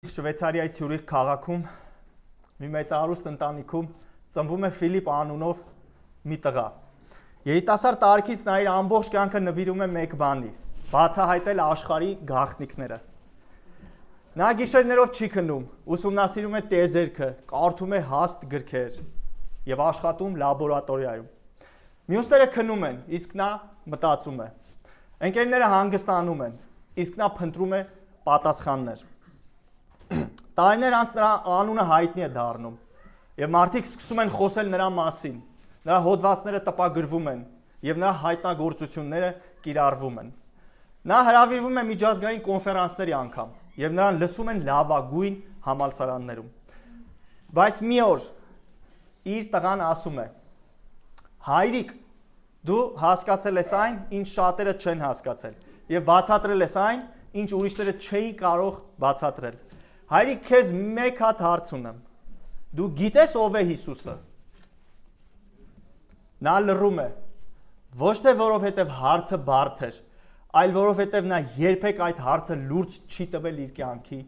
Շվեյցարիայի Ցյուրիխ քաղաքում մի մեծահարուստ ընտանիքում ծնվում է Ֆիլիպ անունով մի տղա։ Երիտասարդ տարիքից նա իր ամբողջ կյանքը նվիրում է մեկ բանի՝ բացահայտել աշխարհի գաղտնիքները։ Նա գիշերներով չի քնում, ուսումնասիրում է տիեզերքը, կարդում է հաստ գրքեր եւ աշխատում լաբորատորիայում։ Մյուսները քնում են, իսկ նա մտածում է։ Ընկերները հանգստանում են, իսկ նա փնտրում է պատասխաններ։ Տարիներ անց նրա անունը հայտնի է դառնում եւ մարդիկ սկսում են խոսել նրա մասին, նրա հոդվածները տպագրվում են եւ նրա հայտնագործությունները կիրառվում են։ Նա հրավիրվում է միջազգային կոնֆերանսների անգամ եւ նրան լսում են լավագույն համալսարաններում։ Բայց մի օր իր տղան ասում է. «Հայրիկ, դու հասկացել ես այն, ինչ շատերը չեն հասկացել եւ բացատրել ես այն, ինչ ուրիշները չէին կարող բացատրել։ Հայրիկ, քեզ մեկ հատ հարց ունեմ։ Դու գիտես ով է Հիսուսը»։ Նա լռում է, ոչ թե որովհետև հարցը բարդ էր, այլ որովհետև նա երբեք այդ հարցը լուրջ չի տվել իր կյանքի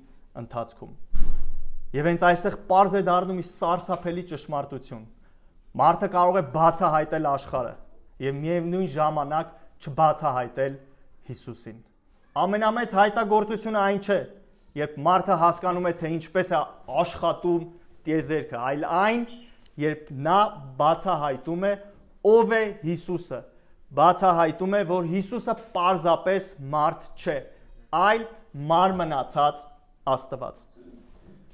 ընթացքում։ Եվ հենց այստեղ պարզ է դառնում իր սարսափելի ճշմարտություն։ Մարդը կարող է բացահայտել աշխարհը եւ միևնույն ժամանակ չբացահայտել Հիսուսին։ Ամենամեծ հայտնագործությունը այն չէ, երբ մարդը հասկանում է, թե ինչպես է աշխատում տիեզերքը, այլ այն, երբ նա բացահայտում է ով է Հիսուսը, բացահայտում է, որ Հիսուսը պարզապես մարդ չէ, այլ մարմնացած Աստված։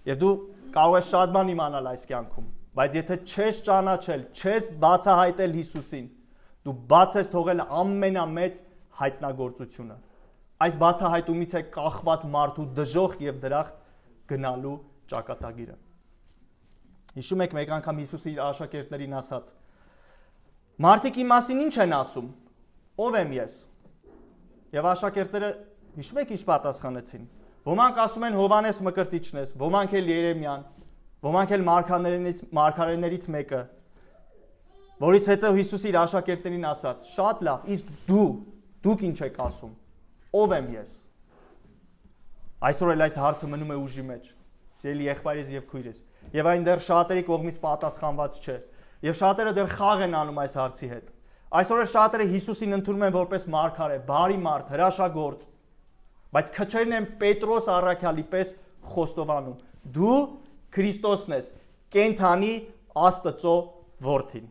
Եվ դու կարող ես շատ բան իմանալ այս կյանքում, բայց եթե չես ճանաչել, չես բացահայտել Հիսուսին, դու բաց ես թողել ամենամեծ հայտնագործությունը։ Այս բացահայտումից է կախված մարդու դժոխք եւ դրախտ գնալու ճակատագիրը։ Հիշում եք մեկ անգամ Հիսուսը իր աշակերտներին ասաց. «Մարդիկ իմ մասին ինչ են ասում, ով եմ ես»։ Եվ աշակերտները հիշում եք ինչ պատասխանեցին։ Ոմանք ասում են Հովանես Մկրտիչն ես, ոմանք էլ Երեմիան, ոմանք էլ մարգարեներից մեկը։ Որից հետո Հիսուսը իր աշակերտներին ասաց. «Շատ լավ, իսկ դուք ինչ եք ասում, ով եմ ես»։ Այսօր էլ այս հարցը մնում է ուժի մեջ, սիրելի եղբայրիս եւ քույրիս, եւ այն դեռ շատերի կողմից պատասխանված չէ, եւ շատերը դեռ խաղ են անում այս հարցի հետ։ Այսօր էլ շատերը Հիսուսին ընդունում են որպես մարգարե, բարի մարդ, հրաշագործ, բայց քչերն են Պետրոս առաքյալի պես խոստովանում. «Դու Քրիստոսն ես, կենթանի Աստծո որդին»։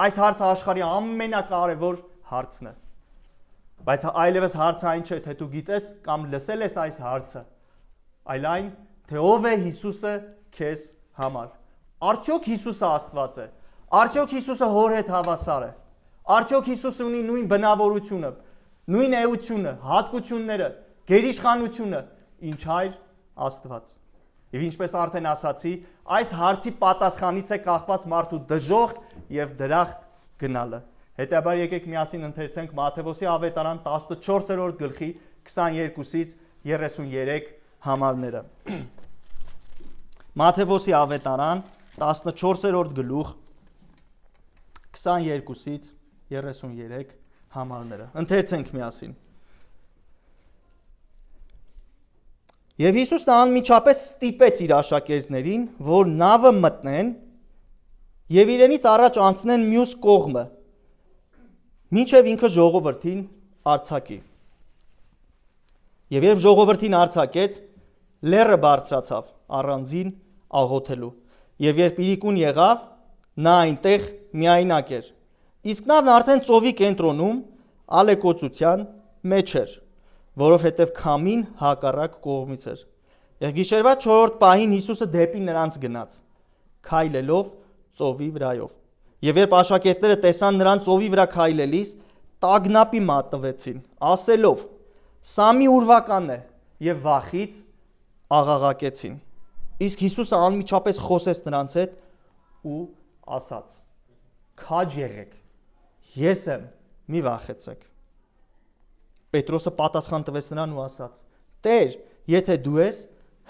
Այս հարցը աշխարհի ամենակարևոր հարցն է։ Բայց այլևս հարցը այն չէ, թե դու գիտես կամ լսել ես այս հարցը, այլ այն, թե ով է Հիսուսը քեզ համար։ Արդյոք Հիսուսը Աստված է։ Արդյոք Հիսուսը Հոր հետ հավասար է։ Արդյոք Հիսուսը ունի նույն բնավորությունը, նույն էությունը, հատկությունները, գերիշխանությունը, ինչ Հայր Աստված։ Եվ ինչպես արդեն ասացի, այս հարցի պատասխանից է կախված մարդու դժոխք եւ դրախտ գնալը։ Հետաբար եկեք միասին ընթերցենք Մատթեոսի ավետարան 14-րդ գլխի 22-ից 33 համարները։ Մատթեոսի ավետարան 14-րդ գլուխ 22-ից 33 համարները։ Ընթերցենք միասին։ Եվ Հիսուսն անմիջապես ստիպեց իր աշակերտներին, որ նավը մտնեն եւ իրենից առաջ անցնեն մյուս կողմը, մինչև ինքը ժողովրդին արձակի։ Եվ երբ ժողովրդին արձակեց, լեռը բարձրացավ առանձին աղոթելու։ Եվ երբ իրիկուն եղավ, նա այնտեղ միայնակ էր։ Իսկ նավն արդեն ծովի կենտրոնում ալեկոծության մեջ էր, որովհետև քամին հակառակ կողմից էր։ Եվ գիշերվա 4-րդ պահին Հիսուսը դեպի նրանց գնաց, քայլելով ծովի վրայով։ Եվ երբ աշակերտները տեսան նրան ծովի վրա քայլելիս, տագնապի մատնվեցին, ասելով. «Սա մի ուրվական է», եւ վախից աղաղակեցին։ Իսկ Հիսուսը անմիջապես խոսեց նրանց հետ ու ասաց. «Քաջ եղեք, ես եմ, մի վախեցեք»։ Պետրոսը պատասխան տվեց նրան ու ասաց. «Տեր, եթե դու ես,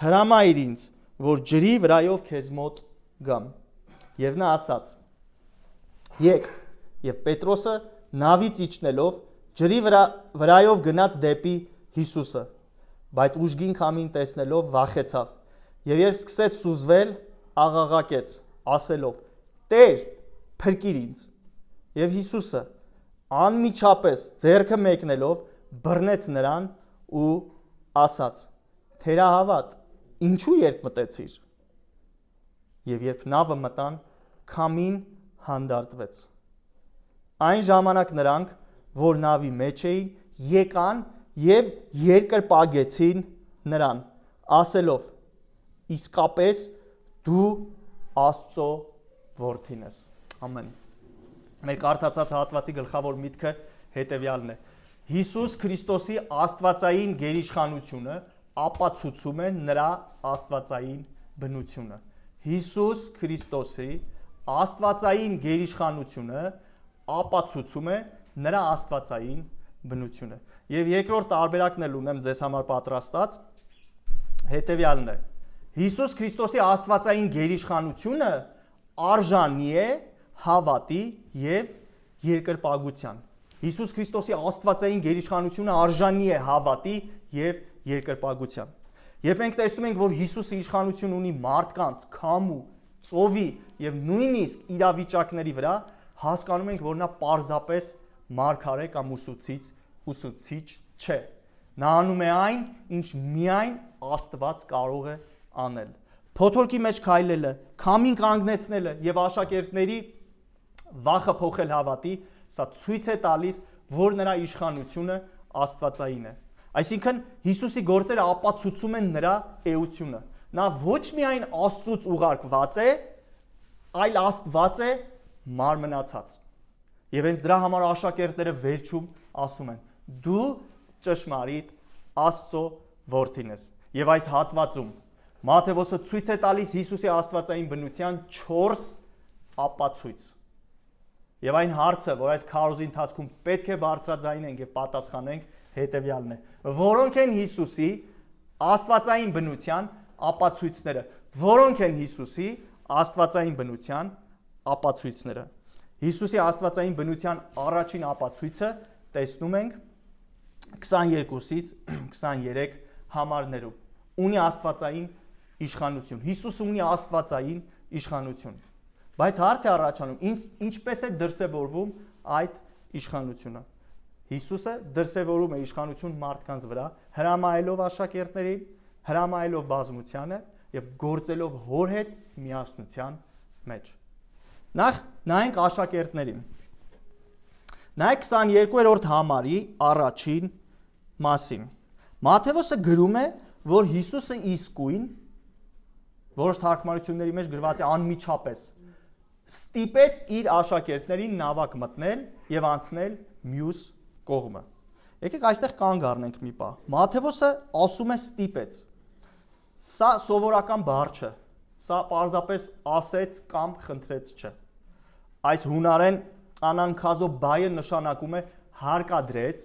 հրամայիր ինձ, որ ջրի վրայով քեզ մոտ գամ»։ Եվ նա ասաց. «Եկ», եւ Պետրոսը նավից իջնելով ջրի վրայով գնաց դեպի Հիսուսը, բայց ուժգին քամին տեսնելով վախեցավ։ Եվ երբ սկսեց սուզվել, աղաղակեց, ասելով. «Տեր, փրկիր ինձ»։ Եվ Հիսուսը անմիջապես ձեռքը մեկնելով բռնեց նրան ու ասաց. «Թերահավատ, ինչու երկմտեցիր»։ Եվ երբ նավը մտան, քամին հանդարտվեց։ Այն ժամանակ նրանք, որ նավի մեջ էին, եկան եւ երկրպագեցին նրան, ասելով. «Իսկապես դու Աստծո որդին ես»։ Ամեն։ Մեր կարդացած հատվածի գլխավոր միտքը հետևյալն է. Հիսուս Քրիստոսի աստվածային գերիշխանությունը ապացուցում է նրա աստվածային բնությունը։ Հիսուս Քրիստոսի աստվածային գերիշխանությունը ապացուցում է նրա աստվածային բնությունը։ Եվ երկրորդ տարբերակն էլ ունեմ ձեզ համար պատրաստած, հետևյալն է. Հիսուս Քրիստոսի աստվածային գերիշխանությունը արժանի է հավատի եւ երկրպագության։ Հիսուս Քրիստոսի աստվածային գերիշխանությունը արժանի է հավատի եւ երկրպագության։ Երբ մենք տեսնում ենք, որ Հիսուսը իշխանություն ունի մարդկանց, քամու, ծովի եւ նույնիսկ իրավիճակների վրա, հասկանում ենք, որ նա պարզապես մարգարե կամ ուսուցիչ չէ։ Նա անում է այն, ինչ միայն Աստված կարող է անել։ Փոթորկի մեջ քայլելը, քամին կանգնեցնելը եւ աշակերտների վախը փոխել հավատի, սա ցույց է տալիս, որ նրա իշխանությունը աստվածային է։ Այսինքն Հիսուսի գործերը ապացուցում են նրա էությունը։ Նա ոչ միայն Աստծուց ուղարկված է, այլ Աստված է մարմնացած։ Եվ հենց դրա համար աշակերտները վերջում ասում են. «Դու ճշմարիտ Աստծո որդին ես»։ Եվ այս հատվածում Մատթեոսը ցույց է տալիս Հիսուսի աստվածային բնության 4 ապացույց։ Եվ այն հարցը, որ այս քարոզի ընթացքում պետք է բարձրաձայնենք եւ պատասխանենք, հետեւյալն է. որոնք են Հիսուսի աստվածային բնության ապացույցները։ Որոնք են Հիսուսի աստվածային բնության ապացույցները։ Հիսուսի աստվածային բնության առաջին ապացույցը տեսնում ենք 22-ից 23 համարներում։ Ունի աստվածային իշխանություն։ Հիսուսը ունի աստվածային իշխանություն։ Բայց հարց է առաջանում, ինչպես է դրսևորվում այդ իշխանությունը։ Հիսուսը դրսևորում է իշխանություն մարդկանց վրա, հրամայելով աշակերտներին, հրամայելով բազմությանը եւ գործելով հոր հետ միասնության մեջ։ Նախ նայենք աշակերտներին։ Նայեք 22-րդ համարի առաջին մասին։ Մատթեոսը գրում է, որ Հիսուսը իսկույն, որոշ թարգմանությունների մեջ գրված է անմիջապես, ստիպեց իր աշակերտներին նավակ մտնել եւ անցնել մյուս կողմը։ Եկեք այստեղ կանգ առնենք մի պահ։ Մատթեոսը ասում է ստիպեց։ Սա սովորական բառ չէ։ Սա պարզապես ասեց կամ խնդրեց չէ։ Այս հունարեն անանքազո բայը նշանակում է հարկադրեց,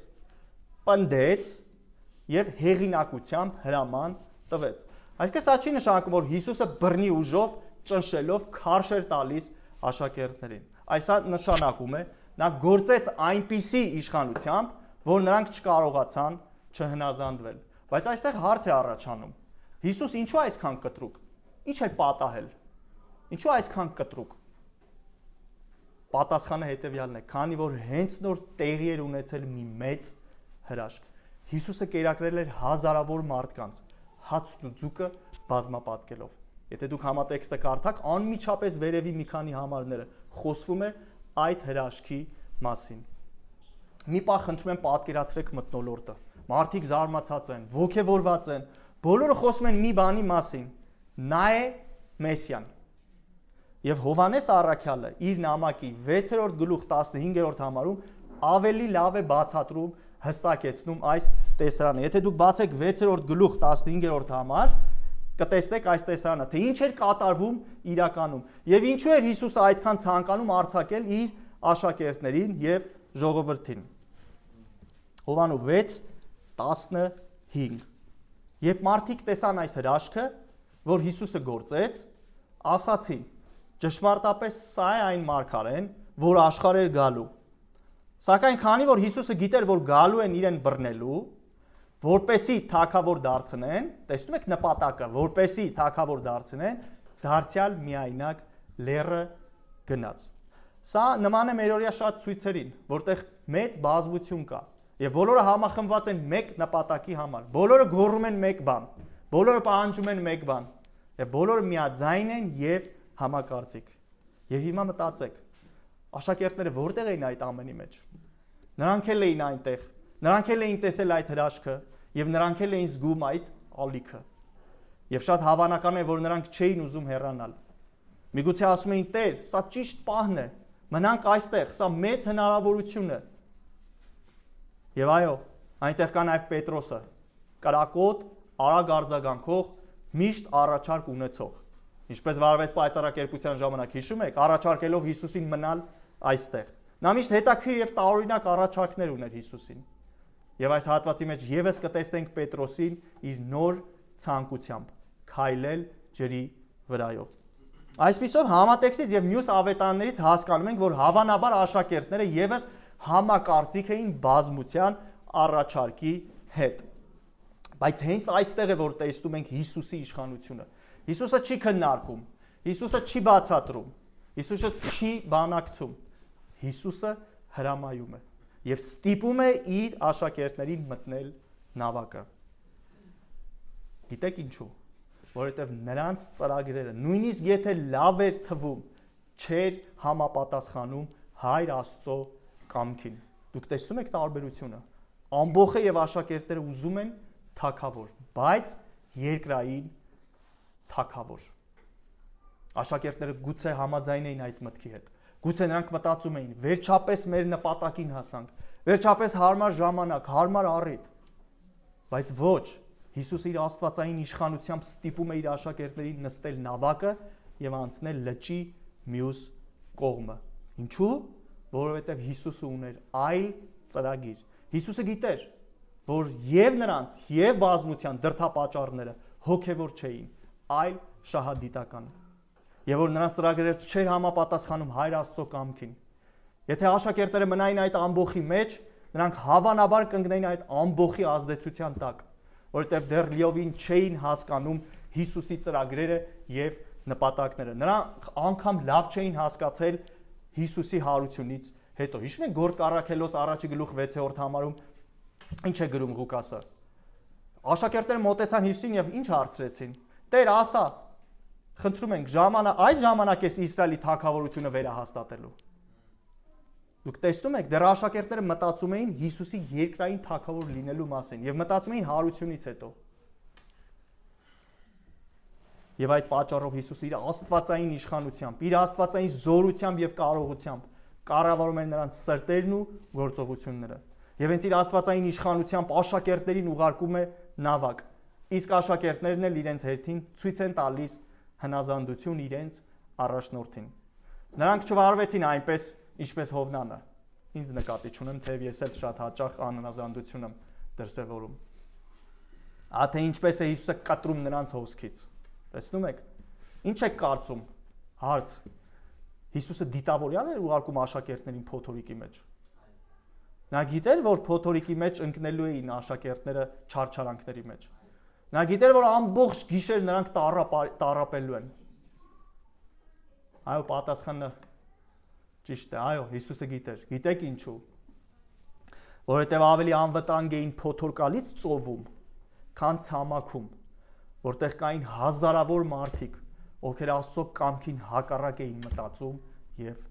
պնդեց եւ հեղինակությամբ հրաման տվեց։ Այսինքն սա չի նշանակում, որ Հիսուսը բռնի ուժով ճնշելով քարշ էր տալիս աշակերտներին։ Այսա նշանակում է նա գործեց այնպիսի իշխանությամբ, որ նրանք չկարողացան չհնազանդվել։ Բայց այստեղ հարց է առաջանում. Հիսուս ինչու այսքան կտրուկ։ Ինչ է պատահել։ Ինչու այսքան կտրուկ։ Պատասխանը հետևյալն է, քանի որ հենց նոր տեղի էր ունեցել մի մեծ հրաշք։ Հիսուսը կերակրել էր հազարավոր մարդկանց, հացն ու ձուկը բազմապատկելով։ Եթե դուք համատեքստը կարդաք, անմիջապես վերևի մի քանի համարները խոսվում է այդ հրաշքի մասին։ Մի պահ խնդրում եմ պատկերացրեք մթնոլորտը։ Մարդիկ զարմացած են, ոգևորված են, բոլորը խոսում են մի բանի մասին։ Նա է Մեսիան։ Եվ Հովհաննես առաքյալը իր նամակի 6-րդ գլուխ 15-րդ համարում ավելի լավ է բացատրում, հստակեցնում այս տեսարանը։ Եթե դուք բացեք 6-րդ գլուխ 15-րդ համար, կտեսնեք այս տեսարանը, թե ինչ էր կատարվում իրականում եւ ինչու էր Հիսուսը այդքան ցանկանում արձակել իր աշակերտներին եւ ժողովրդին։ Հովհաննես 6:15։ Երբ մարդիկ տեսան այս հրաշքը, որ Հիսուսը գործեց, ասացին. ճշմարտապես սա է այն մարգարեն, որ աշխարհ էր գալու։ Սակայն քանի որ Հիսուսը գիտեր, որ գալու են իրեն բռնելու, որպեսի թագավոր դարձնեն, տեսնում եք նպատակը, որպեսի թագավոր դարձնեն, դարձյալ միայնակ լեռը գնաց։ Սա նման է մերօրյա շատ ցույցերին, որտեղ մեծ բազմություն կա, եւ բոլորը համախմբված են մեկ նպատակի համար, բոլորը գոռում են մեկ բան, բոլորը պահանջում են մեկ բան, եւ բոլորը միաձայն են եւ համակարծիք։ Եվ հիմա մտածեք, աշակերտները որտեղ էին այդ ամենի մեջ։ Նրանք էլ էին այնտեղ, նրանք էլ էին տեսել այդ հրաշքը եւ նրանք էլ էին զգում այդ ալիքը։ Եվ շատ հավանական է, որ նրանք չէին ուզում հեռանալ։ Միգուցե ասում էին՝ Տեր, սա ճիշտ պահն է, մնանք այստեղ, սա մեծ հնարավորություն է։ Եվ այո, այնտեղ կա նաև Պետրոսը, կրակոտ, արագ արձագանքող, միշտ առաջարկ ունեցող։ Ինչպես վարվեց պայծառակերպության ժամանակ, հիշում եք, առաջարկելով Հիսուսին մնալ այստեղ։ Նա միշտ հետաքրքիր եւ տարօրինակ առաջարկներ ուներ Հիսուսին։ Եվ այս հատվածի մեջ եւս կտեսնենք Պետրոսին իր նոր ցանկությամբ քայլել ջրի վրայով։ Այսպիսով համատեքստից եւ մյուս ավետարաններից հասկանում ենք, որ հավանաբար աշակերտները եւս համակարծիք էին բազմության առաջարկի հետ։ Բայց հենց այստեղ է, որ տեսնում ենք Հիսուսի իշխանությունը։ Հիսուսը չի քննարկում, Հիսուսը չի բացատրում, Հիսուսը չի բանակցում, Հիսուսը հրամայում է եւ ստիպում է իր աշակերտներին մտնել նավակը։ Գիտեք ինչու՞։ Որովհետեւ նրանց ծրագրերը, նույնիսկ եթե լավ էր թվում, չէր համապատասխանում Հայր Աստծո կամքին։ Դուք տեսնում եք տարբերությունը։ Ամբոխը եւ աշակերտները ուզում են թագավոր, բայց երկրային թագավոր։ Աշակերտները գուցե համաձայն էին այդ մտքի հետ։ Գուցե նրանք մտածում էին, վերջապես մեր նպատակին հասանք, վերջապես հարմար ժամանակ, հարմար առիթ։ Բայց ոչ, Հիսուսը իր աստվածային իշխանությամբ ստիպում է իր աշակերտներին նստել նավակը եւ անցնել լճի մյուս կողմը։ Ինչու՞։ Որովհետեւ Հիսուսը ուներ այլ ծրագիր։ Հիսուսը գիտեր, որ եւ նրանց, եւ բազմության դրդապատճառները հոգեվոր չէին, այլ շահադիտական։ Եվ որ նրանց ծրագրերը չէր համապատասխանում Հայր Աստծո կամքին։ Եթե աշակերտները մնային այդ ամբոխի մեջ, նրանք հավանաբար կընկնեին այդ ամբոխի ազդեցության տակ, որովհետև դեռ լիովին չէին հասկանում Հիսուսի ծրագրերը եւ նպատակները։ Նրանք անգամ լավ չէին հասկացել Հիսուսի հարությունից հետո։ Հիշում եք Գործք առաքելոց առաջի գլուխ 6-րդ համարում ինչ է գրում Ղուկասը։ Աշակերտները մոտեցան Հիսուսին եւ ինչ հարցրեցին։ Տեր, ասա, խնդրում ենք, այս ժամանակ է Իսրայելի թագավորությունը վերահաստատելու։ Դուք տեսնում եք, դեռ աշակերտները մտածում էին Հիսուսի երկրային թագավոր լինելու մասին եւ մտածում էին հարությունից հետո։ Եվ այդ պատճառով Հիսուսը իր աստվածային իշխանությամբ, իր աստվածային զորությամբ եւ կարողությամբ կառավարում է նրանց սրտերն ու գործողությունները։ Եվ հենց իր աստվածային իշխանությամբ աշակերտներին ուղարկում է նավակ։ Իսկ աշակերտներն էլ իրենց հերթին ցույց են տալիս հնազանդություն իրենց առաջնորդին։ Նրանք չվարվեցին այնպես, ինչպես Հովնանը։ Ինձ նկատի չունեմ, թեև ես էլ շատ հաճախ անհնազանդություն եմ դրսևորում։ Թե ինչպես է Հիսուսը կտրում նրանց հոսքից։ Տեսնում եք։ Ինչ եք կարծում։ Հարց։ Հիսուսը դիտավորյալ էր ուղարկում աշակերտներին փոթորիկի մեջ։ Նա գիտեր, որ փոթորիկի մեջ ընկնելու էին աշակերտները չարչարանքների մեջ։ Նա գիտեր, որ ամբողջ գիշեր նրանք տառապելու են։ Այո, պատասխանը ճիշտ է, այո, Հիսուսը գիտեր։ Գիտեք ինչու։ Որովհետև ավելի անվտանգ էին փոթորկալից ծովում, քան ցամաքում, որտեղ կային հազարավոր մարդիկ, ովքեր Աստծո կամքին հակառակ էին մտածում եւ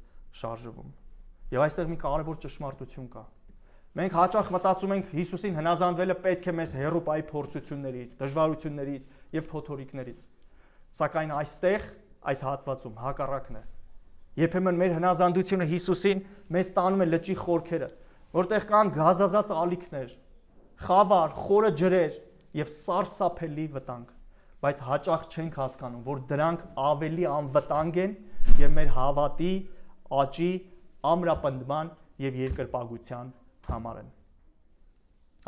շարժվում։ Եվ այստեղ մի կարևոր ճշմարտություն կա։ Մենք հաճախ մտածում ենք Հիսուսին հնազանդվելը պետք է մեզ հեռու պահի փորձություններից, դժվարություններից եւ փոթորիկներից։ Սակայն այստեղ այս հատվածում հակառակն է։ Երբեմն մեր հնազանդությունը Հիսուսին մեզ տանում է լճի խորքերը, որտեղ կան գազազած ալիքներ, խավար, խորը ջրեր եւ սարսափելի վտանգ, բայց հաճախ չենք հասկանում, որ դրանք ավելի անվտանգ են եւ մեր հավատի, աճի, ամրապնդման եւ երկրպագության համար են։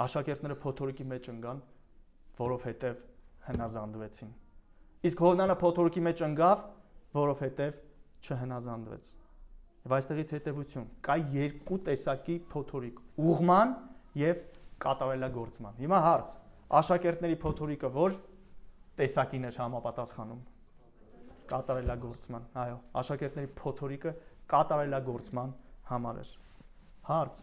Աշակերտները փոթորիկի մեջ ընկան, որովհետև հնազանդվեցին։ Իսկ Հովնանը փոթորիկի մեջ ընկավ, որովհետև չհնազանդվեց։ Եվ այստեղից հետևություն, կա երկու տեսակի փոթորիկ՝ ուղման եւ կատարելագործման։ Հիմա հարց. աշակերտների փոթորիկը որ տեսակին էր համապատասխանում։ Կատարելագործման, այո, աշակերտների փոթորիկը կատարելագործման համար էր։ Հարց.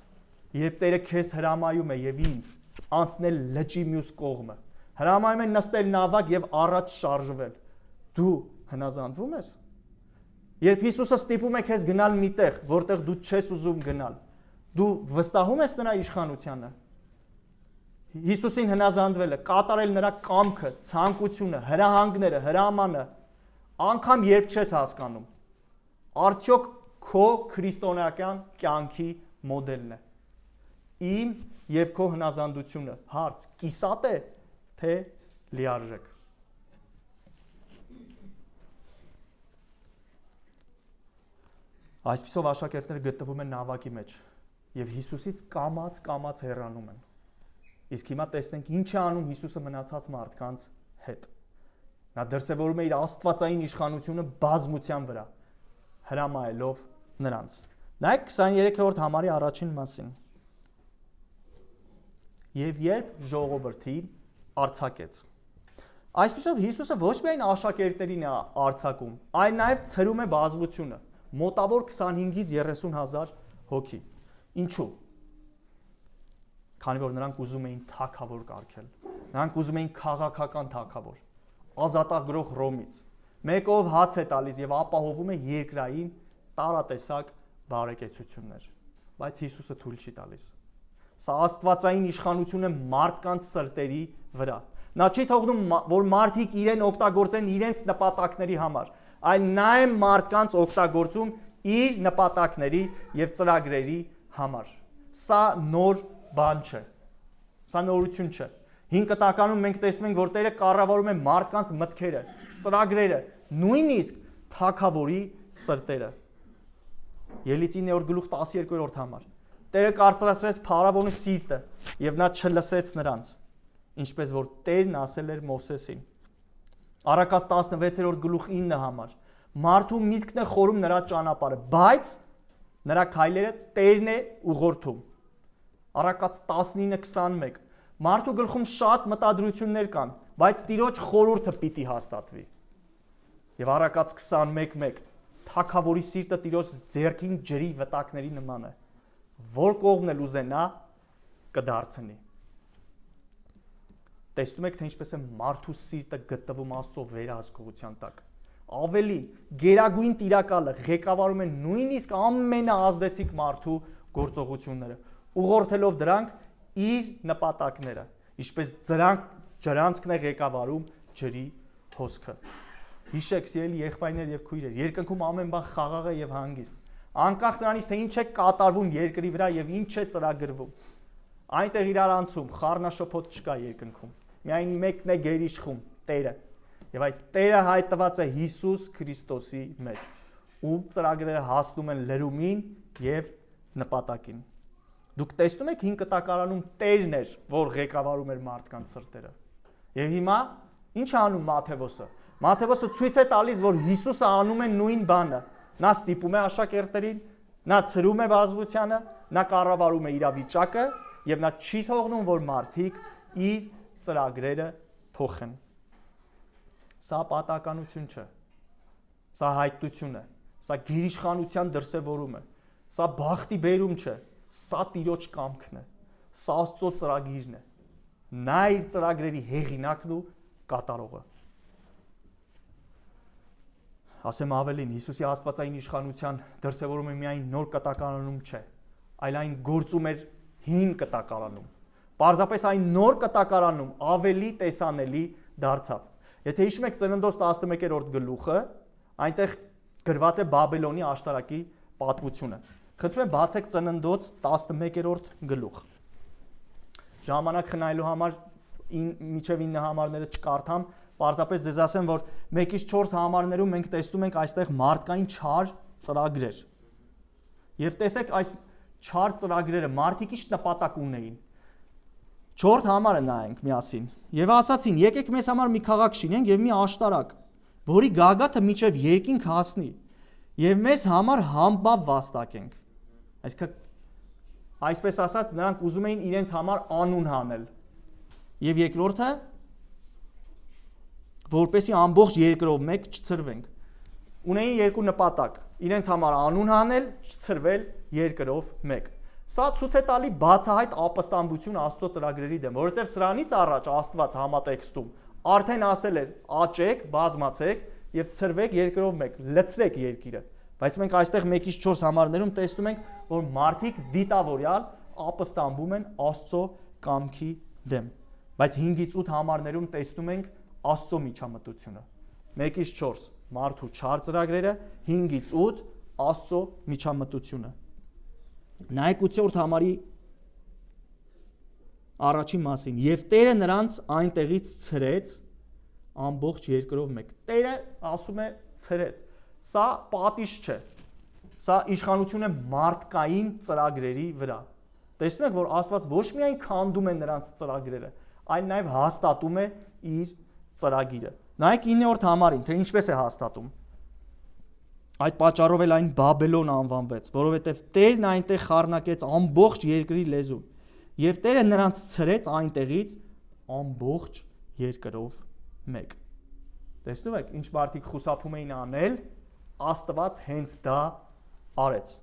երբ Տերը քեզ հրամայում է եւ ինձ անցնել լճի մյուս կողմը, հրամայում է նստել նավակ եւ առաջ շարժվել, դու հնազանդվում ես։ Երբ Հիսուսը ստիպում է քեզ գնալ միտեղ, որտեղ դու չես ուզում գնալ, դու վստահում ես նրա իշխանությանը։ Հիսուսին հնազանդվելը, կատարել նրա կամքը, ցանկությունը, հրահանգները, հրամանը, անգամ երբ չես հասկանում, արդյոք քո քրիստոնեական կյանքի մոդելն է։ Իմ եւ քո հնազանդությունը հարց կիսատ է, թե լիարժեք։ Այսպիսով աշակերտները գտնվում են նավակի մեջ եւ Հիսուսից կամաց հեռանում են։ Իսկ հիմա տեսնենք ինչ է անում Հիսուսը մնացած մարդկանց հետ։ Նա դրսևորում է իր աստվածային իշխանությունը բազմության վրա, հրամայելով նրանց։ Նայեք 23-րդ համարի առաջին մասին։ Եվ երբ ժողովրդին արձակեց։ Այսպիսով Հիսուսը ոչ միայն աշակերտներին է արձակում, այլ նաև ցրում է բազմությունը, մոտավոր 25-ից 30,000 հոգի։ Ինչու՞։ Քանի որ նրանք ուզում էին թագավոր կարգել։ Նրանք ուզում էին քաղաքական թագավոր, ազատագրող Ռոմից, մեկով հաց է տալիս եւ ապահովում է երկրային տարատեսակ բարեկեցություններ, բայց Հիսուսը թույլ չի տալիս։ Սա աստվածային իշխանություն է մարդկանց սրտերի վրա։ Նա չի թողնում, որ մարդիկ իրեն օգտագործեն իրենց նպատակների համար, այլ նա է մարդկանց օգտագործում իր նպատակների եւ ծրագրերի համար։ Սա նոր բան չէ։ Սա նորություն չէ։ 5 կտականում մենք տեսնում ենք, որ Տերը կառավարում է մարդկանց մտքերը, ծրագրերը, նույնիսկ թագավորի սրտերը։ Ելից 9-րդ գլուխ 12-րդ համար։ Տերը կարծրացրեց Փարավոնի սիրտը եւ նա չլսեց նրանց, ինչպես որ Տերն ասել էր Մովսեսին։ Առակաց 16-րդ գլուխ 9 համար։ Մարդու միտքն է խորում նրա ճանապարհը, բայց նրա քայլերը Տերն է ուղղորդում։ Առակաց 19-21 Մարդու գլխում շատ մտադրություններ կան, բայց Տիրոջ խորհուրդը պիտի հաստատվի։ Եվ Առակաց 21-1 Թագավորի սիրտը Տիրոջ ձեռքին ջրի վտակների նման է, որ կողմն էլ ուզենա կդարձնի։ Տեսնում եք, թե ինչպես է մարդու սիրտը գտնվում Աստծո վերահսկողության տակ։ Ավելին, գերագույն տիրակալը ղեկավարում է նույնիսկ ամենաազդեցիկ մարդու գործողությունները, ուղղորդելով դրանք իր նպատակները, ինչպես ջրանցքն է ղեկավարում ջրի հոսքը։ Հիշեք, սիրելի եղբայրներ եւ քույրեր, երկնքում ամեն բան խաղաղ է եւ հանգիստ։ Անկախ նրանից, թե ինչ է կատարվում երկրի վրա եւ ինչ է ծրագրվում։ Այնտեղ իրար անցում խառնաշփոթ չկա երկնքում։ Միայն մեկն է գերիշխում, Տերը։ Եվ այդ Տերը հայտնված է Հիսուս Քրիստոսի մեջ, ում ծրագրերը հասնում են լրումին եւ նպատակին։ Դուք տեսնում եք 5 կտակարանում Տերն էր, որ ղեկավարում էր մարդկանց սրտերը։ Եվ հիմա ինչ է անում Մատթեոսը։ Մատթեոսը ցույց է տալիս, որ Հիսուսը անում է նույն բանը։ Նա ստիպում է աշակերտներին, նա ցրում է բազմությանը, նա կառավարում է իրավիճակը եւ նա չի թողնում, որ մարդիկ իր ծրագրերը փոխեն։ Սա պատահականություն չէ։ Սա հայտնություն է։ Սա գերիշխանության դրսևորում է։ Սա բախտի բերում չէ։ Սա Տիրոջ կամքն է։ Սա Աստծո ծրագիրն է։ Նա իր ծրագրերի հեղինակն ու կատարողը։ Ասեմ ավելին, Հիսուսի աստվածային իշխանության դրսևորումը միայն նոր կտակարանում չէ, այլ այն գործում էր 5 կտակարանում։ Պարզապես այն նոր կտակարանում ավելի տեսանելի դարձավ։ Եթե հիշում եք Ծննդոց 11-րդ գլուխը, այնտեղ գրված է Բաբելոնի աշտարակի պատմությունը։ Խնդրում եմ բացեք Ծննդոց 11-րդ գլուխ։ Ժամանակ խնայելու համար մինչև 9 համարները չկարդամ, պարզապես ձեզ ասեմ, որ 1-ից 4 համարներում մենք տեսնում ենք այստեղ մարդկային չար ծրագրեր։ Եվ տեսեք այս չար ծրագրերը մարդիկ ինչ նպատակ ունեին։ 4 համարը նայենք միասին։ Եվ ասացին, եկեք մեզ համար մի քաղաք շինենք եւ մի աշտարակ, որի գագաթը միջև երկինք հասնի, եւ մեզ համար համբավ վաստակենք։ Այսինքն Այսպես ասած, նրանք ուզում էին իրենց համար անուն հանել։ Եվ երկրորդը, որպեսզի ամբողջ երկրով մեկ չցրվենք։ Ունեին երկու նպատակ՝ իրենց համար անուն հանել, չցրվել երկրով մեկ։ Սա ցույց է տալի բացահայտ ապստամբություն Աստծո ծրագրերի դեմ, որովհետև սրանից առաջ Աստված համատեքստում արդեն ասել էր՝ աճեք, բազմացեք եւ ցրվեք երկրով մեկ, լցրեք երկիրը։ Բայց մենք այստեղ 1-ից 4 համարներում տեսնում ենք, որ մարդիկ դիտավորյալ ապստամբում են Աստծո կամքի դեմ։ Բայց 5-ից 8 համարներում տեսնում ենք Աստծո միջամտությունը։ 1-ից 4 մարդու չար ծրագրերը, 5-ից 8 Աստծո միջամտությունը։ Նայեք 8-րդ համարի առաջի մասին։ Եվ Տերը նրանց այնտեղից ցրեց ամբողջ երկրով մեկ։ Տերը ասում է ցրեց։ Սա պատիժ չէ։ Սա իշխանություն է մարդկային ծրագրերի վրա։ Տեսնում եք, որ Աստված ոչ միայն քանդում է նրանց ծրագրերը, այլ նաև հաստատում է իր ծրագիրը։ Նայեք 9-րդ համարին, թե ինչպես է հաստատում։ Այդ պատճառով էլ այն Բաբելոն անվանվեց, որովհետև Տերն այնտեղ խառնակեց ամբողջ երկրի լեզուն, եւ Տերը նրանց ցրեց այնտեղից ամբողջ երկրով մեկ։ Տեսնում եք, ինչ մարդիկ խուսափում էին անել, Աստված հենց դա արեց։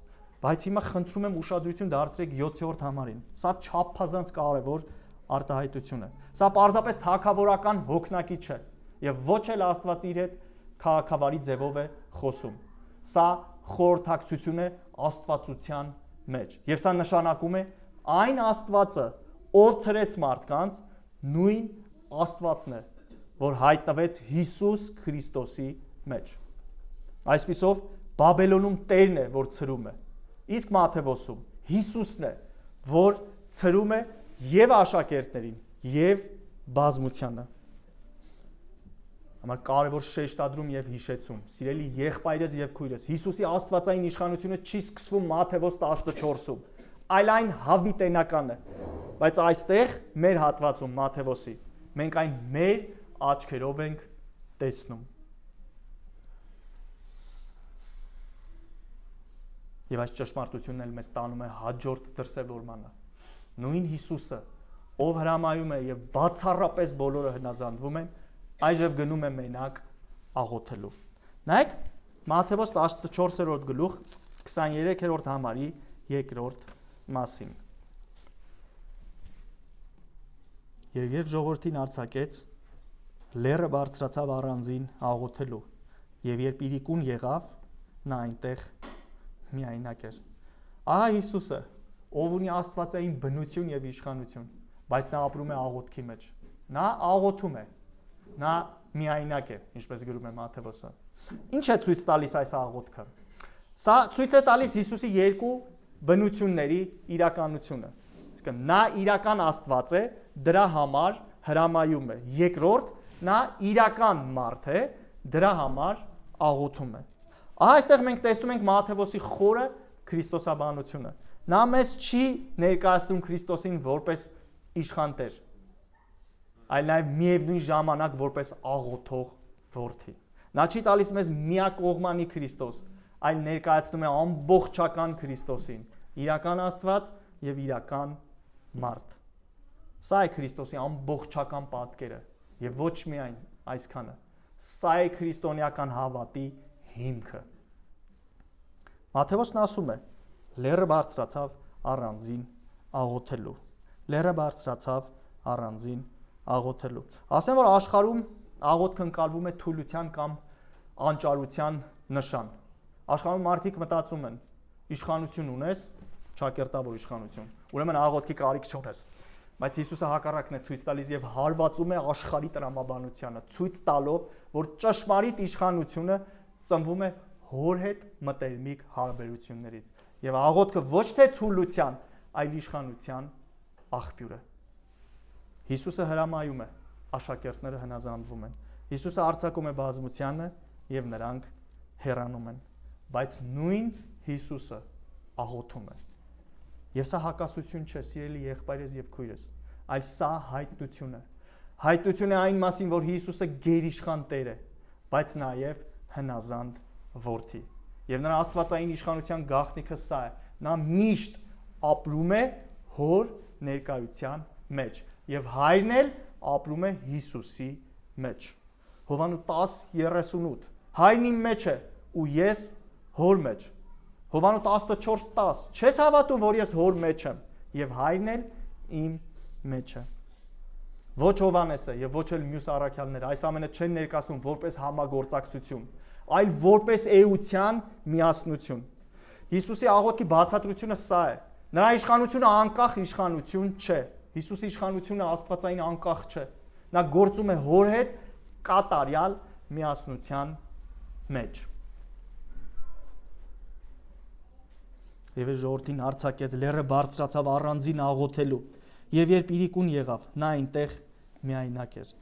Բայց հիմա խնդրում եմ ուշադրություն դարձրեք 7-րդ համարին։ Սա չափազանց կարևոր արտահայտություն է։ Սա պարզապես թագավորական հոգնակի չէ, եւ ոչ էլ Աստված իր հետ քաղաքավարի ձևով է խոսում։ Սա խորհրդակցություն է աստվածության մեջ։ Եվ սա նշանակում է այն Աստվածը, ով ցրեց մարդկանց, նույն Աստվածն է, որ հայտնվեց Հիսուս Քրիստոսի մեջ։ Այսպիսով Բաբելոնում Տերն է, որ ցրում է, իսկ Մատթեոսում Հիսուսն է, որ ցրում է եւ աշակերտներին, եւ բազմությանը։ Համար կարևոր շեշտադրում եւ հիշեցում, սիրելի եղբայրս եւ քույրս, Հիսուսի աստվածային իշխանությունը չի սկսվում Մատթեոս 14-ում, այլ այն հավիտենական է, բայց այստեղ մեր հատվածում Մատթեոսի մենք այն մեր աչքերով ենք տեսնում։ Եվ այս ճշմարտությունն էլ մեզ տանում է հաջորդ դրսևորմանը։ Նույն Հիսուսը, ով հրամայում է եւ բացառապես բոլորը հնազանդվում են, այժմ գնում է մենակ աղոթելու։ Նայեք Մատթեոս 14-րդ գլուխ 23-րդ համարի 2-րդ մասին։ Եվ ժողովրդին արձակեց, լեռը բարձրացավ առանձին աղոթելու, եւ երբ իրիկուն եղավ, նա այնտեղ միայնակ էր։ Ահա Հիսուսը, ով ունի աստվածային բնություն եւ իշխանություն, բայց նա ապրում է աղոթքի մեջ։ Նա աղոթում է։ Նա միայնակ է, ինչպես գրում է Մատթեոսը։ Ինչ է ցույց տալիս այս աղոթքը։ Սա ցույց է տալիս Հիսուսի երկու բնությունների իրականությունը։ Իսկ նա իրական Աստված է, դրա համար հրամայում է։ Երկրորդ, նա իրական մարդ է, դրա համար աղոթում է։ Ահա այստեղ մենք տեսնում ենք Մատթեոսի խորը քրիստոսաբանությունը։ Նա մեզ չի ներկայացնում Քրիստոսին որպես իշխան Տեր, այլ նաև միևնույն ժամանակ որպես աղոթող որդի։ Նա չի տալիս մեզ միակողմանի Քրիստոս, այլ ներկայացնում է ամբողջական Քրիստոսին, իրական Աստված եւ իրական մարդ։ Սա է Քրիստոսի ամբողջական պատկերը եւ ոչ միայն այսքանը։ Սա է քրիստոնեական հավատի հիմքը։ Մատթեոսն ասում է. լեռը բարձրացավ առանձին աղոթելու։ Լեռը բարձրացավ առանձին աղոթելու։ Ասեմ, որ աշխարհում աղոթքը ընկալվում է թուլության կամ անճարության նշան։ Աշխարհում մարդիկ մտածում են, իշխանություն ունես, ճակերտավոր իշխանություն, ուրեմն աղոթքի կարիք չունես։ Բայց Հիսուսը հակառակն է ցույց տալիս եւ հարվածում է աշխարհի տրամաբանությանը, ցույց տալով, որ ճշմարիտ իշխանությունը ծնվում է հոր հետ մտերմիկ հարաբերություններից։ Եվ աղոթքը ոչ թե թուլության, այլ իշխանության աղբյուր է։ Հիսուսը հրամայում է, աշակերտները հնազանդվում են։ Հիսուսը արձակում է բազմությանը եւ նրանք հեռանում են։ Բայց նույն Հիսուսը աղոթում է։ Եվ սա հակասություն չէ, սիրելի եղբայրես եւ քույրս, այլ սա հայտնություն է։ Հայտնություն է այն մասին, որ Հիսուսը գերիշխան Տեր է, բայց նաեւ հնազանդ որդի։ Եվ նրա աստվածային իշխանության գաղտնիքը սա է։ Նա միշտ ապրում է հոր ներկայության մեջ եւ հայրն էլ ապրում է Հիսուսի մեջ։ Հովանու 10:38 հայրն իմ մեջ է ու ես հոր մեջ։ Հովանու 14:10 չես հավատում, որ ես հոր մեջ եմ եւ հայրն էլ իմ մեջ է։ Ոչ Հովանեսը եւ ոչ էլ մյուս առաքյալները այս ամենը չեն ներկայացնում որպես համագործակցություն, այլ որպես էության միասնություն։ Հիսուսի աղոթքի բացատրությունը սա է։ Նրա իշխանությունը անկախ իշխանություն չէ։ Հիսուսի իշխանությունը աստվածային անկախ չէ։ Նա գործում է հոր հետ կատարյալ միասնության մեջ։ Եվ ժողովրդին արձակեց, լեռը բարձրացավ առանձին աղոթելու, եւ երբ իրիկուն եղավ, նա այնտեղ միայնակ էր։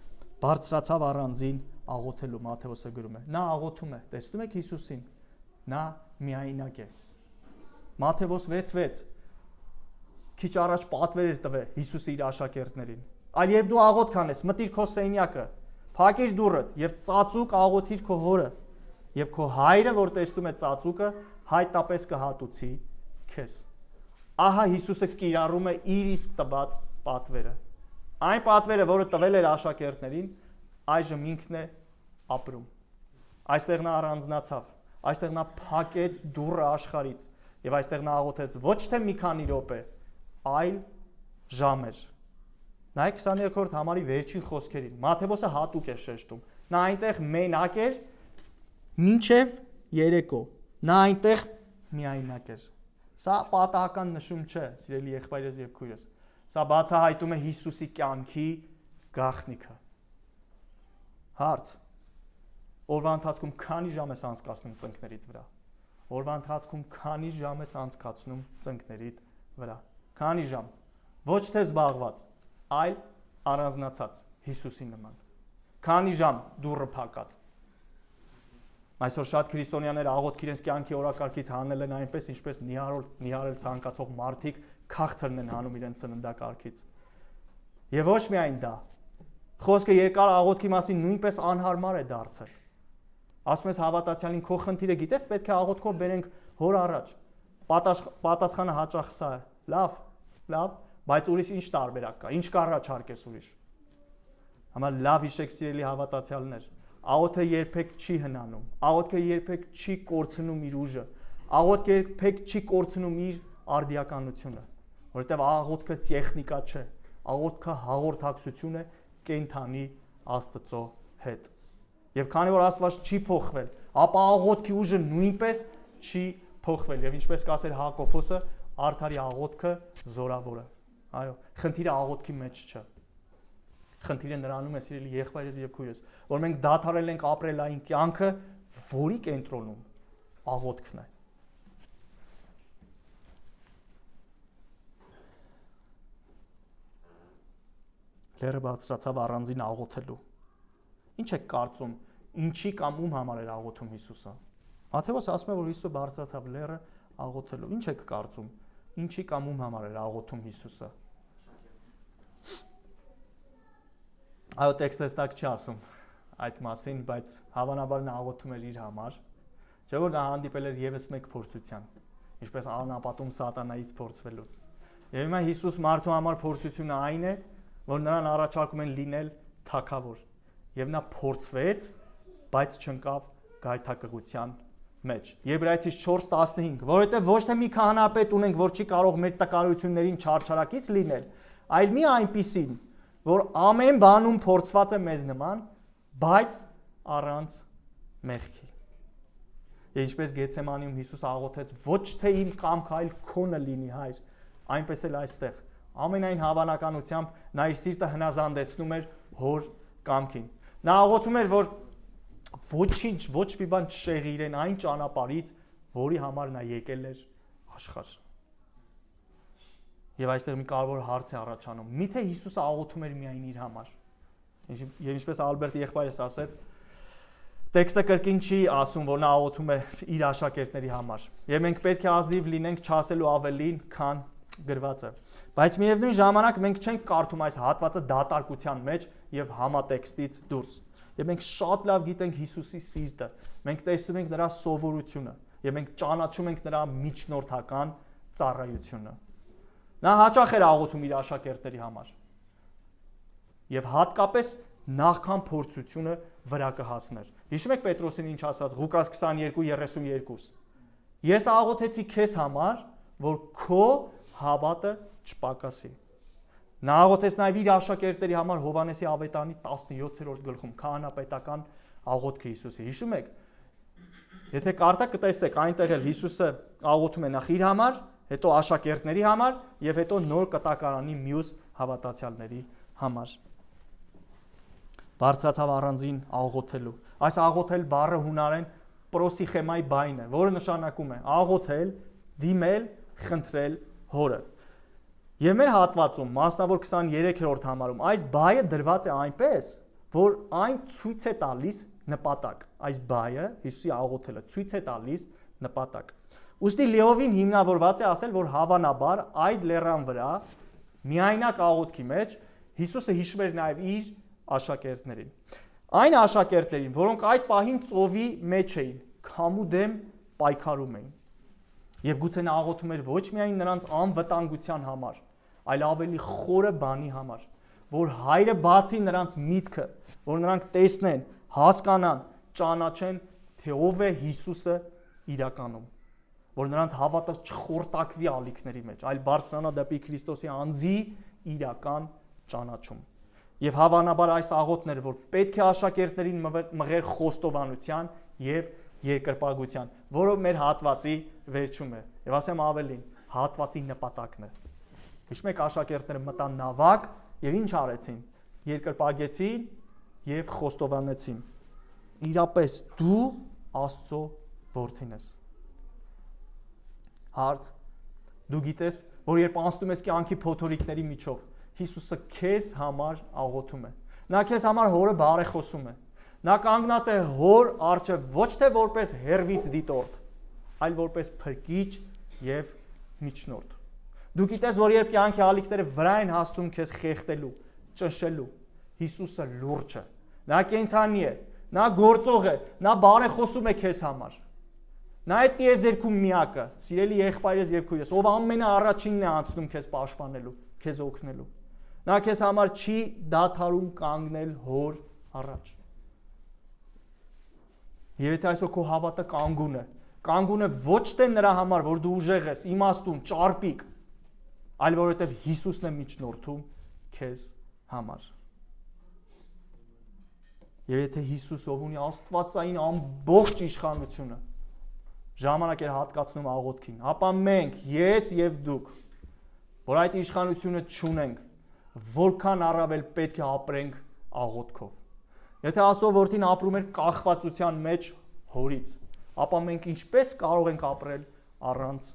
Բարձրացավ առանձին աղոթելու, Մատթեոսը գրում է։ Նա աղոթում է, տեսնում եք Հիսուսին, նա միայնակ է։ Մատթեոս 6:6 քիչ առաջ պատվեր էր տվել Հիսուսի իր աշակերտներին։ Այլ երբ դու աղոթք անես, մտիր քո սենյակը, փակիր դուռդ եւ ծածուկ աղոթիր քո հորը, եւ քո հայրը, որ տեսնում է ծածուկը, հայտապես կհատուցի քեզ։ Ահա Հիսուսը կիրառում է իր իսկ տված պատվերը։ Այն պատվերը, որը տվել էր աշակերտներին, այժմ ինքն է ապրում։ Այստեղ նա առանձնացավ, այստեղ նա փակեց դուռը աշխարհից եւ այստեղ նա աղոթեց ոչ թե մի քանի րոպե, այլ ժամեր։ Նայեք 22-րդ համարի վերջին խոսքերին։ Մատթեոսը հատուկ է շեշտում։ Նա այնտեղ մենակ էր մինչև երեկո։ Նա այնտեղ միայնակ էր։ Սա պատահական նշում չէ, սիրելի եղբայրս եւ քույրս։ Սա բացահայտում է Հիսուսի կյանքի գաղտնիքը։ Հարց. օրվա ընթացքում քանի ժամ ես անցկացնում ծնկներիդ վրա։ Օրվա ընթացքում քանի ժամ ես անցկացնում ծնկներիդ վրա։ Քանի ժամ։ Ոչ թե զբաղված, այլ առանձնացած Հիսուսի նման։ Քանի ժամ դուռը փակած։ Այսօր շատ քրիստոնյաներ աղոթք իրենց կյանքի օրակարգից հանել են այնպես, ինչպես նիհարել ցանկացող մարդիկ քաղցրն են հանում իրենց սննդակարգից։ Եվ ոչ միայն դա, խոսքը երկար աղոթքի մասին նույնպես անհարմար է դարձել։ Ասում ես հավատացյալին քո խնդիրը գիտես, պետք է աղոթքով բերենք հոր առաջ։ Պատասխանը հաճախ սա է. լավ, բայց ուրիշ ինչ տարբերակ կա, ինչ կառաջարկես ուրիշ։ Համար լավ հիշեք, սիրելի հավատացյալներ, աղոթքը երբեք չի հնանում, աղոթքը երբեք չի կորցնում իր ուժը, աղոթքը երբեք չի կորցնում իր արդիականությունը, որովհետև աղոթքը տեխնիկա չէ, աղոթքը հաղորդակցություն է կենդանի Աստծո հետ։ Եվ քանի որ Աստված չի փոխվել, ապա աղոթքի ուժը նույնպես չի փոխվել։ Եվ ինչպես կասեր Հակոբոսը, արդարի աղոթքը զորավոր է։ Այո, խնդիրը աղոթքի մեջ չէ։ Խնդիրը նրանում է, սիրելի եղբայրս եւ քույրս, որ մենք դադարել ենք ապրել այն կյանքը, որի կենտրոնում աղոթքն է։ Լերը բարձրացավ առանձին աղոթելու։ Ինչ եք կարծում, ինչի կամ ում համար էր աղոթում Հիսուսը։ Մատթեոս ասում է, որ Հիսուսը բարձրացավ լերը աղոթելու։ Ինչ եք կարծում, ինչի կամ ում համար էր աղոթում Հիսուսը։ Այո, տեքստը ստակ չի ասում այդ մասին, բայց հավանաբար նա աղոթում էր իր համար, չէ՞ որ նա հանդիպել էր եւս մեկ փորձության, ինչպես անապատում սատանայից փորձվելուց։ Եվ հիմա Հիսուս մարդու համար փորձությունը այն է, որ նրան առաջարկում են լինել թագավոր, եւ նա փորձվեց, բայց չընկավ գայթակղության մեջ։ Եբրայեցիս 4:15, որովհետեւ ոչ թե մի քահանապետ ունենք, որ չի կարող մեր տկարություններին չարչարակից լինել, այլ մի այնպիսին, որ ամեն բանում փորձված է մեզ նման, բայց առանց մեղքի։ Եվ ինչպես Գեթսեմանիում Հիսուս աղոթեց, ոչ թե իմ կամքը, այլ քոնը լինի, Հայր, այնպես էլ այստեղ ամենայն հավանականությամբ նա իր սիրտը հնազանդեցնում էր հոր կամքին։ Նա աղոթում էր, որ ոչինչ, ոչ մի բան չշեղի իրեն այն ճանապարհից, որի համար նա եկել էր աշխարհ։ Եվ այստեղ մի կարևոր հարց է առաջանում. միթե Հիսուսը աղոթում էր միայն իր համար։ Եվ ինչպես Ալբերտ եղբայրս ասեց, տեքստը կրկին չի ասում, որ նա աղոթում է իր աշակերտների համար։ Եվ մենք պետք է ազնիվ լինենք չասելու ավելին, քան գրվածը։ Բայց միևնույն ժամանակ մենք չենք կարդում այս հատվածը դատարկության մեջ եւ համատեքստից դուրս։ Եվ մենք շատ լավ գիտենք Հիսուսի սիրտը։ Մենք տեսնում ենք նրա սովորությունը եւ մենք ճանաչում ենք նրա միջնորդական ծառայությունը։ Նա հաճախ էր աղոթում իր աշակերտների համար։ Եվ հատկապես նախքան փորձությունը վրա կհասներ։ Հիշում եք Պետրոսին ինչ ասաց Ղուկաս 22:32։ Ես աղոթեցի քեզ համար, որ քո հավատը չպակասի։ Նա աղոթեց նաև իր աշակերտների համար Հովհաննեսի ավետարանի 17-րդ գլխում քահանապետական աղոթքը Հիսուսի։ Հիշում եք։ Եթե կարդաք կտեսնեք այնտեղ էլ Հիսուսը աղոթում է նախ իր համար, հետո աշակերտների համար եւ հետո նոր կտակարանի մյուս հավատացյալների համար։ Բարձրացավ առանձին աղոթելու։ Այս աղոթել բառը հունարեն պրոսիխեմայի բայն է, որը նշանակում է աղոթել, դիմել, խնդրել Հորը։ Եվ մեր հատվածում, մասնավոր 23-րդ համարում, այս բայը դրված է այնպես, որ այն ցույց է տալիս նպատակ։ Այս բայը, Հիսուսի աղոթելը ցույց է տալիս նպատակ։ Ուստի Լեովին հիմնավորված է ասել, որ հավանաբար այդ լեռան վրա միայնակ աղոթքի մեջ Հիսուսը հիշում էր նաև իր աշակերտներին։ Այն աշակերտներին, որոնք այդ պահին ծովի մեջ էին, քամու դեմ պայքարում էին։ Եվ գուցե նա աղոթում էր ոչ միայն նրանց անվտանգության համար, այլ ավելի խորը բանի համար, որ Հայրը բացի նրանց միտքը, որ նրանք տեսնեն, հասկանան, ճանաչեն, թե ով է Հիսուսը իրականում, որ նրանց հավատը չխորտակվի ալիքների մեջ, այլ բարձրանա դեպի Քրիստոսի անձի իրական ճանաչում։ Եվ հավանաբար այս աղոթն էր, որ պետք է աշակերտներին մղեր խոստովանության եւ երկրպագության, որը մեր հատվածի վերջում է։ Եվ ասեմ ավելին, հատվածի նպատակն է։ Հիշում եք աշակերտները մտան նավակ եւ ինչ արեցին։ Երկրպագեցին եւ խոստովանեցին։ Իրապես դու Աստծո որդին ես։ Հարց. դու գիտես, որ երբ անցնում ես կյանքի փոթորիկների միջով, Հիսուսը քեզ համար աղոթում է։ Նա քեզ համար Հորը բարեխոսում է։ Նա կանգնած է Հոր առջև ոչ թե որպես հերվից դիտորդ, այլ որպես փրկիչ եւ միջնորդ։ Դու գիտես, որ երբ կյանքի ալիքները վրա են հասնում քեզ խեղդելու, ճնշելու, Հիսուսը լուրջ է։ Նա կենդանի է, նա գործող է, նա բարեխոսում է քեզ համար։ Նա է տիեզերքում միակը, սիրելի եղբայրես եւ քույրես, ով ամենաառաջինն է անցնում քեզ պաշտպանելու, քեզ օգնելու։ Նա քեզ համար չի դադարում կանգնել Հոր առաջ։ Եվ եթե այսօր քո հավատը կանգուն է ոչ թե նրա համար, որ դու ուժեղ ես, իմաստուն, ճարպիկ, այլ որովհետև Հիսուսն է միջնորդում քեզ համար։ Եվ եթե Հիսուս, ով ունի աստվածային ամբողջ իշխանությունը, ժամանակ էր հատկացնում աղոթքին, ապա մենք, ես եւ դուք, որ այդ իշխանությունը չունենք, որքան առավել պետք է ապրենք աղոթքով։ Եթե Աստծո որդին ապրում էր կախվածության մեջ Հորից, ապա մենք ինչպես կարող ենք ապրել առանց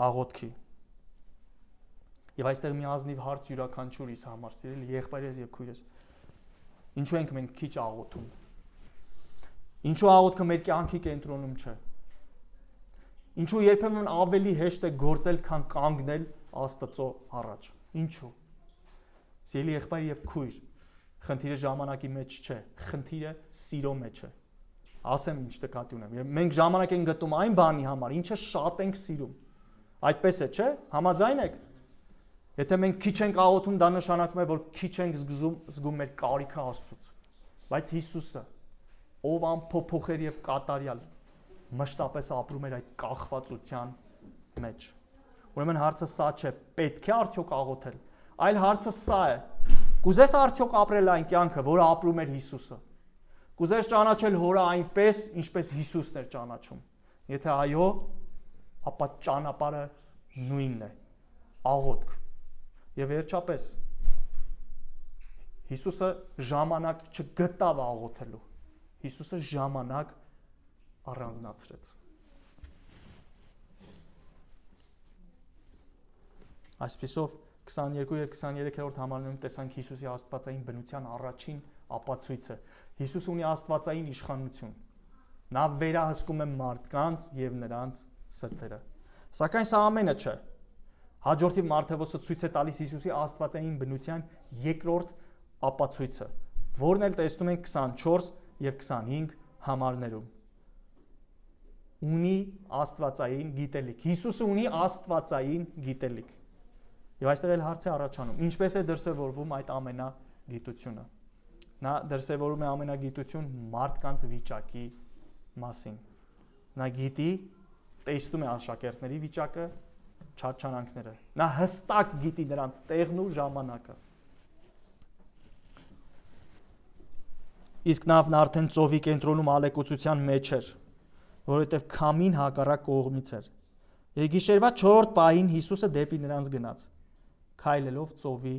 աղոթքի։ Եվ այստեղ մի ազնիվ հարց յուրաքանչյուրիս համար, սիրելի եղբայրես եւ քույրես, ինչու ենք մենք քիչ աղոթում։ Ինչու աղոթքը մեր կյանքի կենտրոնում չէ։ Ինչու երբեմն ավելի հեշտ է գործել, քան կանգնել Աստծո առաջ։ Ինչու։ Սիրելի եղբայր եւ քույր, խնդիրը ժամանակի մեջ չէ, խնդիրը սիրո մեջ է։ Ասեմ ինչ նկատի ունեմ։ Եվ մենք ժամանակ ենք գտնում այն բանի համար, ինչը շատ ենք սիրում։ Այդպես է, չէ՞։ Համաձայն եք։ Եթե մենք քիչ ենք աղոթում, դա նշանակում է, որ քիչ ենք զգում մեր կարիքը Աստծուց։ Բայց Հիսուսը, ով անփոփոխ էր եւ կատարյալ, մշտապես ապրում էր այդ կախվածության մեջ։ Ուրեմն հարցը սա չէ, պետք է արդյոք աղոթել, այլ հարցը սա է. կուզես արդյոք ապրել այն կյանքը, որը ապրում էր Հիսուսը։ Կուզես ճանաչել Հորը այնպես, ինչպես Հիսուսն էր ճանաչում։ Եթե այո, ապա ճանապարհը նույնն է՝ աղոթք։ Եվ վերջապես Հիսուսը ժամանակ չգտավ աղոթելու։ Հիսուսը ժամանակ առանձնացրեց։ Այսպիսով 22 եւ 23-րդ համարներում տեսանք Հիսուսի աստվածային բնության առաջին ապացույցը։ Հիսուս ունի աստվածային իշխանություն։ Նա վերահսկում է մարդկանց եւ նրանց սրտերը։ Սակայն սա ամենը չէ։ Հաջորդի Մատթեոսը ցույց է տալիս Հիսուսի աստվածային բնության երկրորդ ապացույցը, որն էլ տեսնում ենք 24 եւ 25 համարներում։ Ունի աստվածային գիտելիք։ Հիսուսը ունի աստվածային գիտելիք։ Եվ այստեղ էլ հարց է առաջանում. ինչպես է դրսևորվում այդ ամենագիտությունը։ Նա դրսևորում է ամենագիտություն մարդկանց վիճակի մասին։ Նա գիտի, տեսնում է աշակերտների վիճակը, չարչարանքները։ Նա հստակ գիտի նրանց տեղն ու ժամանակը։ Իսկ նա արդեն ծովի կենտրոնում ալեկոծության մեջ էր, որովհետև քամին հակառակ կողմից էր։ Եվ գիշերվա 4-րդ պահին Հիսուսը դեպի նրանց գնաց, քայլելով ծովի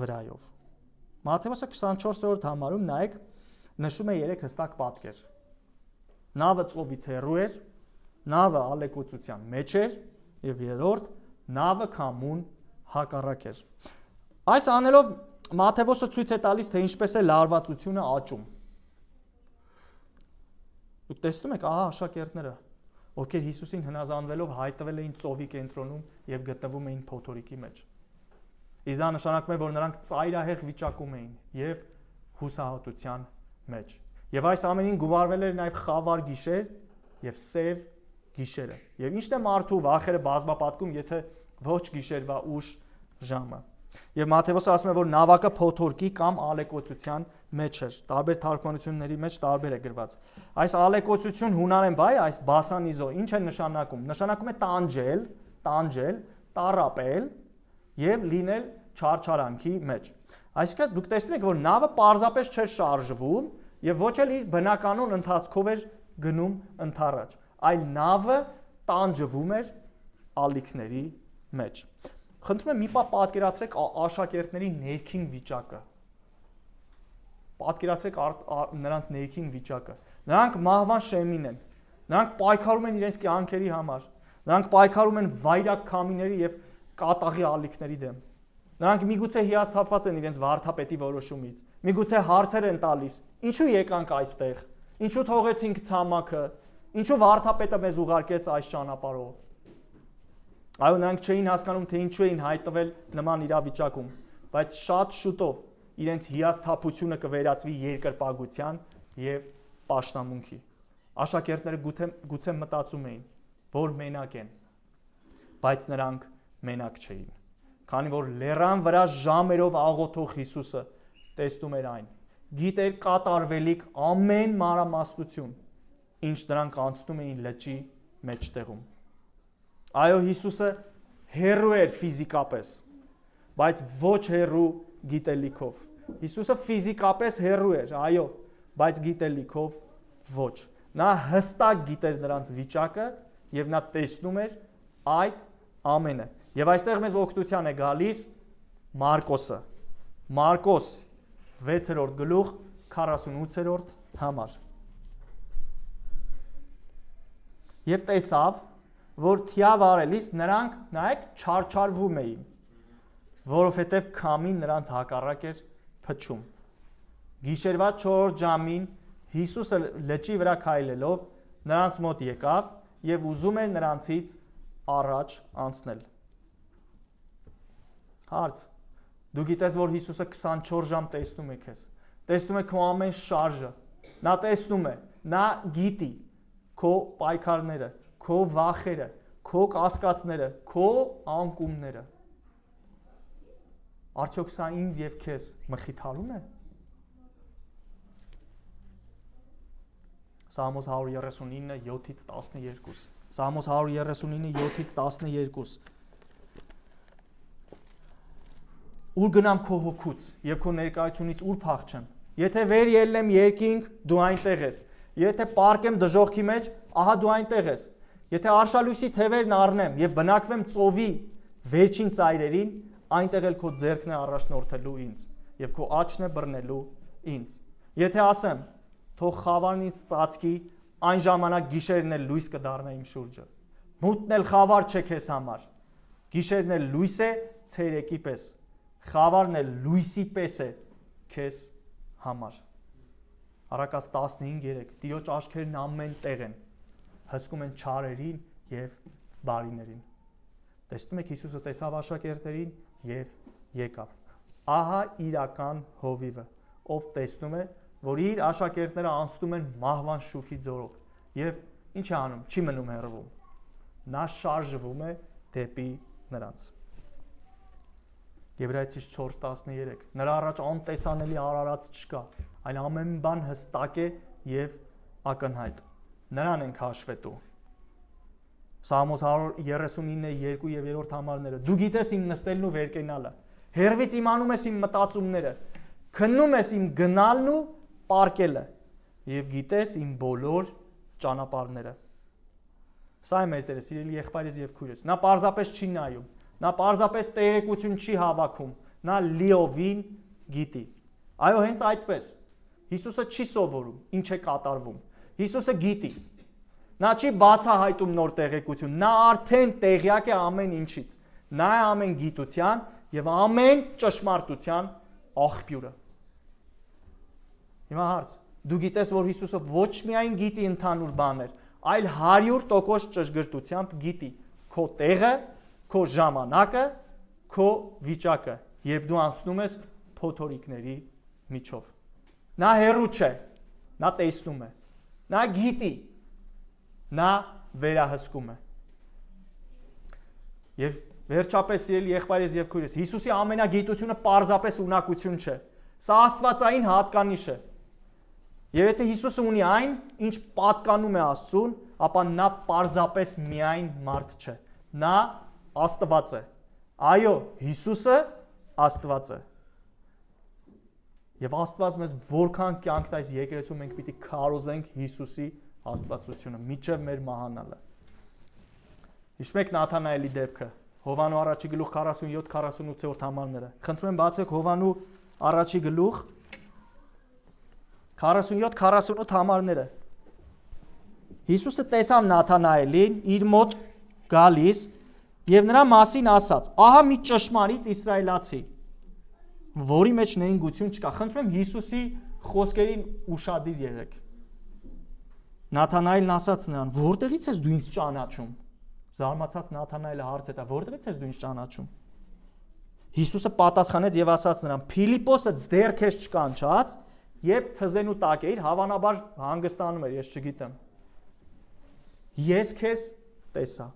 վրայով։ Մատթեոս 24-րդ համարում նայեք, նշում է 3 հստակ պատկեր։ Նավը ծովից հեռու էր, նավը ալեկոծության մեջ էր, եւ երրորդ նավը քամուն հակառակ էր։ Այս անելով Մատթեոսը ցույց է տալիս, թե ինչպես է լարվածությունը աճում։ Դուք տեսնում եք, ահա աշակերտները, ովքեր Հիսուսին հնազանդվելով հայտնվել էին ծովի կենտրոնում եւ գտնվում էին փոթորիկի մեջ։ Իսկ դա նշանակում է, որ նրանք ծայրահեղ վիճակում էին եւ հուսահատության մեջ։ Եվ այս ամենին գումարվել էր նաեւ խավար գիշեր եւ սև գիշերը։ Եվ ի՞նչն է մարդու վախերը բազմապատկում, եթե ոչ գիշերվա ուշ ժամը։ Եվ Մատթեոսը ասում է, որ նավակը փոթորկի կամ ալեկոծության մեջ էր։ Տարբեր թարգմանությունների մեջ տարբեր է գրված։ Այս ալեկոծություն հունարեն բայ, այս բասանիզո, ինչ է նշանակում։ Նշանակում է տանջել, տառապել եւ լինել չարչարանքի մեջ։ Այսինքն դուք տեսնում եք, որ նավը պարզապես չէր շարժվում եւ ոչ էլ իր բնականon ընթացքով էր գնում ընդառաջ, այլ նավը տանջվում էր ալիքների մեջ։ Խնդրում եմ մի պահ պատկերացրեք աշակերտների ներքին վիճակը։ Պատկերացրեք նրանց ներքին վիճակը։ Նրանք մահվան շեմին են։ Նրանք պայքարում են իրենց կյանքերի համար։ Նրանք պայքարում են վայրակ քամիների եւ կատաղի ալիքների դեմ։ Նրանք միգուցե հիասթափված են իրենց վարդապետի որոշումից։ Միգուցե հարցեր են տալիս. ինչու եկանք այստեղ։ Ինչու թողեցինք ցամաքը։ Ինչու վարդապետը մեզ ուղարկեց այս ճանապարհով։ Այո, նրանք չէին հասկանում, թե ինչու էին հայտնվել նման իրավիճակում, բայց շատ շուտով իրենց հիասթափությունը կվերածվի երկրպագության եւ պաշտամունքի։ Աշակերտները գուցե մտածում էին, որ մենակ են, բայց նրանք մենակ չէին։ Քանի որ լեռան վրա ժամերով աղոթող Հիսուսը տեսնում էր այն, գիտեր կատարվելիք ամեն մանրամասնություն, ինչ դրանք անցնում էին լճի մեջտեղում։ Այո, Հիսուսը հեռու էր ֆիզիկապես, բայց ոչ հեռու գիտելիքով։ Հիսուսը ֆիզիկապես հեռու էր, այո, բայց գիտելիքով ոչ։ Նա հստակ գիտեր նրանց վիճակը եւ նա տեսնում էր այդ ամենը։ Եվ այստեղ մեզ օգնության է գալիս Մարկոսը։ Մարկոս 6-րդ գլուխ 48-րդ համար։ Եվ տեսավ, որ թիավ արելիս նրանք նայեք չարչարվում էին, որովհետև քամին նրանց հակառակ էր փչում։ Գիշերվա 4 ժամին Հիսուսը լճի վրա քայլելով նրանց մոտ եկավ եւ ուզում էր նրանցից առաջ անցնել։ Հարց. Դու գիտես, որ Հիսուսը 24 ժամ տեսնում է քեզ։ Տեսնում է քո ամեն շարժը։ Նա տեսնում է, նա գիտի քո պայքարները, քո վախերը, քո կասկածները, քո անկումները։ Արդյոք սա ինձ եւ քեզ մխիթարում է։ Սաղմոս 139 7-12։ Սաղմոս 139 7-12։ Ուր գնամ քո հոգուց եւ քո ներկայությունից ուր փախչեմ։ Եթե վեր ելնեմ երկինք, դու այնտեղ ես։ Եթե պարկեմ դժոխքի մեջ, ահա դու այնտեղ ես։ Եթե արշալույսի թևերն առնեմ եւ բնակվեմ ծովի վերջին ծայրերին, այնտեղ էլ քո ձեռքն է առաջնորդելու ինձ եւ քո աչքն է բռնելու ինձ։ Եթե ասեմ, թող խավարն ինձ ծածկի, այն ժամանակ գիշերն էլ լույս կդառնա իմ շուրջը։ Մութն էլ խավար չէ քեզ համար։ Գիշերն էլ լույս է ցերեկի պես։ Խավարն էլ լույսի պես է քեզ համար։ Առակաց 15:3 Տիրոջ աչքերն ամեն տեղ են, հսկում են չարերին եւ բարիներին։ Տեսնում եք, Հիսուսը տեսավ աշակերտներին եւ եկավ։ Ահա իրական հովիվը, ով տեսնում է, որ իր աշակերտները անցնում են մահվան շուքի ձորով եւ ինչ է անում, չի մնում հեռվում։ Նա շարժվում է դեպի նրանց։ Եբրայեցիս 4:13 նրա առաջ անտեսանելի արարած չկա, այլ ամեն բան հստակ է եւ ակնհայտ։ Նրան ենք հաշվետու։ Սաղմոս 139:2 եւ 3 համարները։ Դու գիտես իմ նստելն ու վերկենալը։ Հերվից իմանում ես իմ մտածումները։ Քննում ես իմ գնալն ու պարկելը եւ գիտես իմ բոլոր ճանապարհները։ Սա է մեր Տերը, սիրելի եղբայրս եւ քույրս։ Նա պարզապես չի նայում։ Նա պարզապես տեղեկություն չի հավաքում, նա լիովին գիտի։ Այո, հենց այդպես։ Հիսուսը չի սովորում, ինչ է կատարվում։ Հիսուսը գիտի։ Նա չի բացահայտում նոր տեղեկություն, նա արդեն տեղյակ է ամեն ինչից։ Նա է ամեն գիտության եւ ամեն ճշմարտության աղբյուրը։ Հիմա հարց. դու գիտես, որ Հիսուսը ոչ միայն գիտի ընդհանուր բաներ, այլ 100% ճշգրտությամբ գիտի քո տեղը, քո ժամանակը, քո վիճակը, երբ դու անցնում ես փոթորիկների միջով։ Նա հեռու չէ, նա տեսնում է, նա գիտի, նա վերահսկում է։ Եվ վերջապես սիրելի եղբայրս եւ քույրս, Հիսուսի ամենագիտությունը պարզապես ունակություն չէ։ Սա աստվածային հատկանիշ է։ Եվ եթե Հիսուսը ունի այն, ինչ պատկանում է Աստծուն, ապա նա պարզապես միայն մարդ չէ։ Նա Աստված է։ Այո, Հիսուսը Աստված է։ Եվ Աստված մեզ որքան կյանք տա այս եկեղեցում մենք պիտի քարոզենք Հիսուսի աստվածությունը միջև մեր մահանալը։ Հիշում եք Նաթանայելի դեպքը, Հովանու առաջի գլուխ 47-48 համարները։ Խնդրում եմ բացեք Հովանու առաջի գլուխ 47-48 համարները։ Հիսուսը տեսավ Նաթանայելին իր մոտ գալիս եւ նրա մասին ասաց. ահա մի ճշմարիտ իսրայելացի, որի մեջ նենգություն չկա։ Խնդրում եմ Հիսուսի խոսքերին ուշադիր եղեք։ Նաթանայելն ասաց նրան. որտեղից ես դու ինձ ճանաչում։ Զարմացած Նաթանայելը հարց տա. որտեղից ես դու ինձ ճանաչում։ Հիսուսը պատասխանեց եւ ասաց նրան. Փիլիպոսը դեռ քեզ չկանչած, երբ թզենու տակ էիր, հավանաբար հանգստանում էր, ես չգիտեմ։ Ես քեզ տեսա։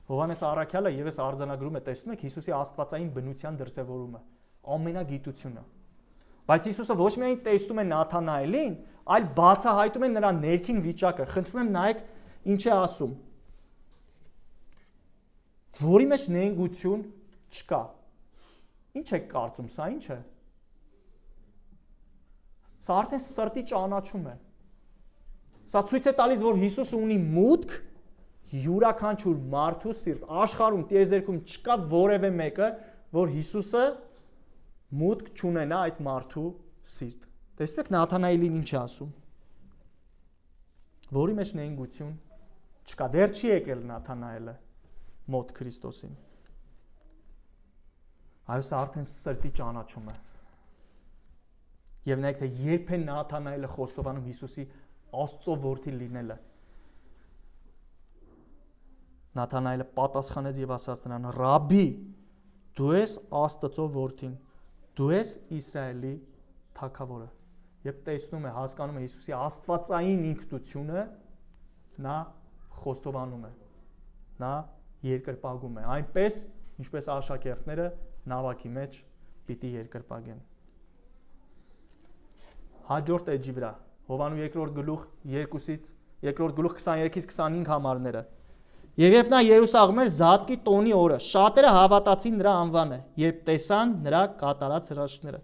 Հովհաննես առաքյալը եւս արձանագրում է, տեսնում եք Հիսուսի աստվածային բնության դրսևորումը, ամենագիտությունը։ Բայց Հիսուսը ոչ միայն տեսնում է Նաթանայելին, այլ բացահայտում է նրա ներքին վիճակը։ Խնդրում եմ նայեք ինչ է ասում։ Որի մեջ նենգություն չկա։ Ինչ եք կարծում, սա ինչ է։ Սա արդեն սրտի ճանաչում է։ Սա ցույց է տալիս, որ Հիսուսը ունի մուտք յուրաքանչյուր մարդու սիրտ։ Աշխարհում տիեզերքում չկա որևէ մեկը, որ Հիսուսը մուտք չունենա այդ մարդու սիրտ։ Տեսնում եք Նաթանայելին ինչ է ասում։ Որի մեջ նենգություն չկա։ Դեռ չի եկել Նաթանայելը մոտ Քրիստոսին։ Այո, սա արդեն սրտի ճանաչում է։ Եվ նայեք, թե երբ է Նաթանայելը խոստովանում Հիսուսի Աստծո որդի լինելը։ Նաթանայելը պատասխանեց եւ ասաց նրան. Ռաբի, դու ես Աստծո որդին, դու ես Իսրայելի թագավորը։ Երբ տեսնում է, հասկանում է Հիսուսի աստվածային ինքնությունը, նա խոստովանում է, նա երկրպագում է, այնպես, ինչպես աշակերտները նավակի մեջ պիտի երկրպագեն։ Հաջորդ էջի վրա, Հովանու երկրորդ գլուխ 23-ից 25 համարները։ Եվ երբ նա Երուսաղում էր Զատկի տոնի օրը, շատերը հավատացին նրա անվանը, երբ տեսան նրա կատարած հրաշքները։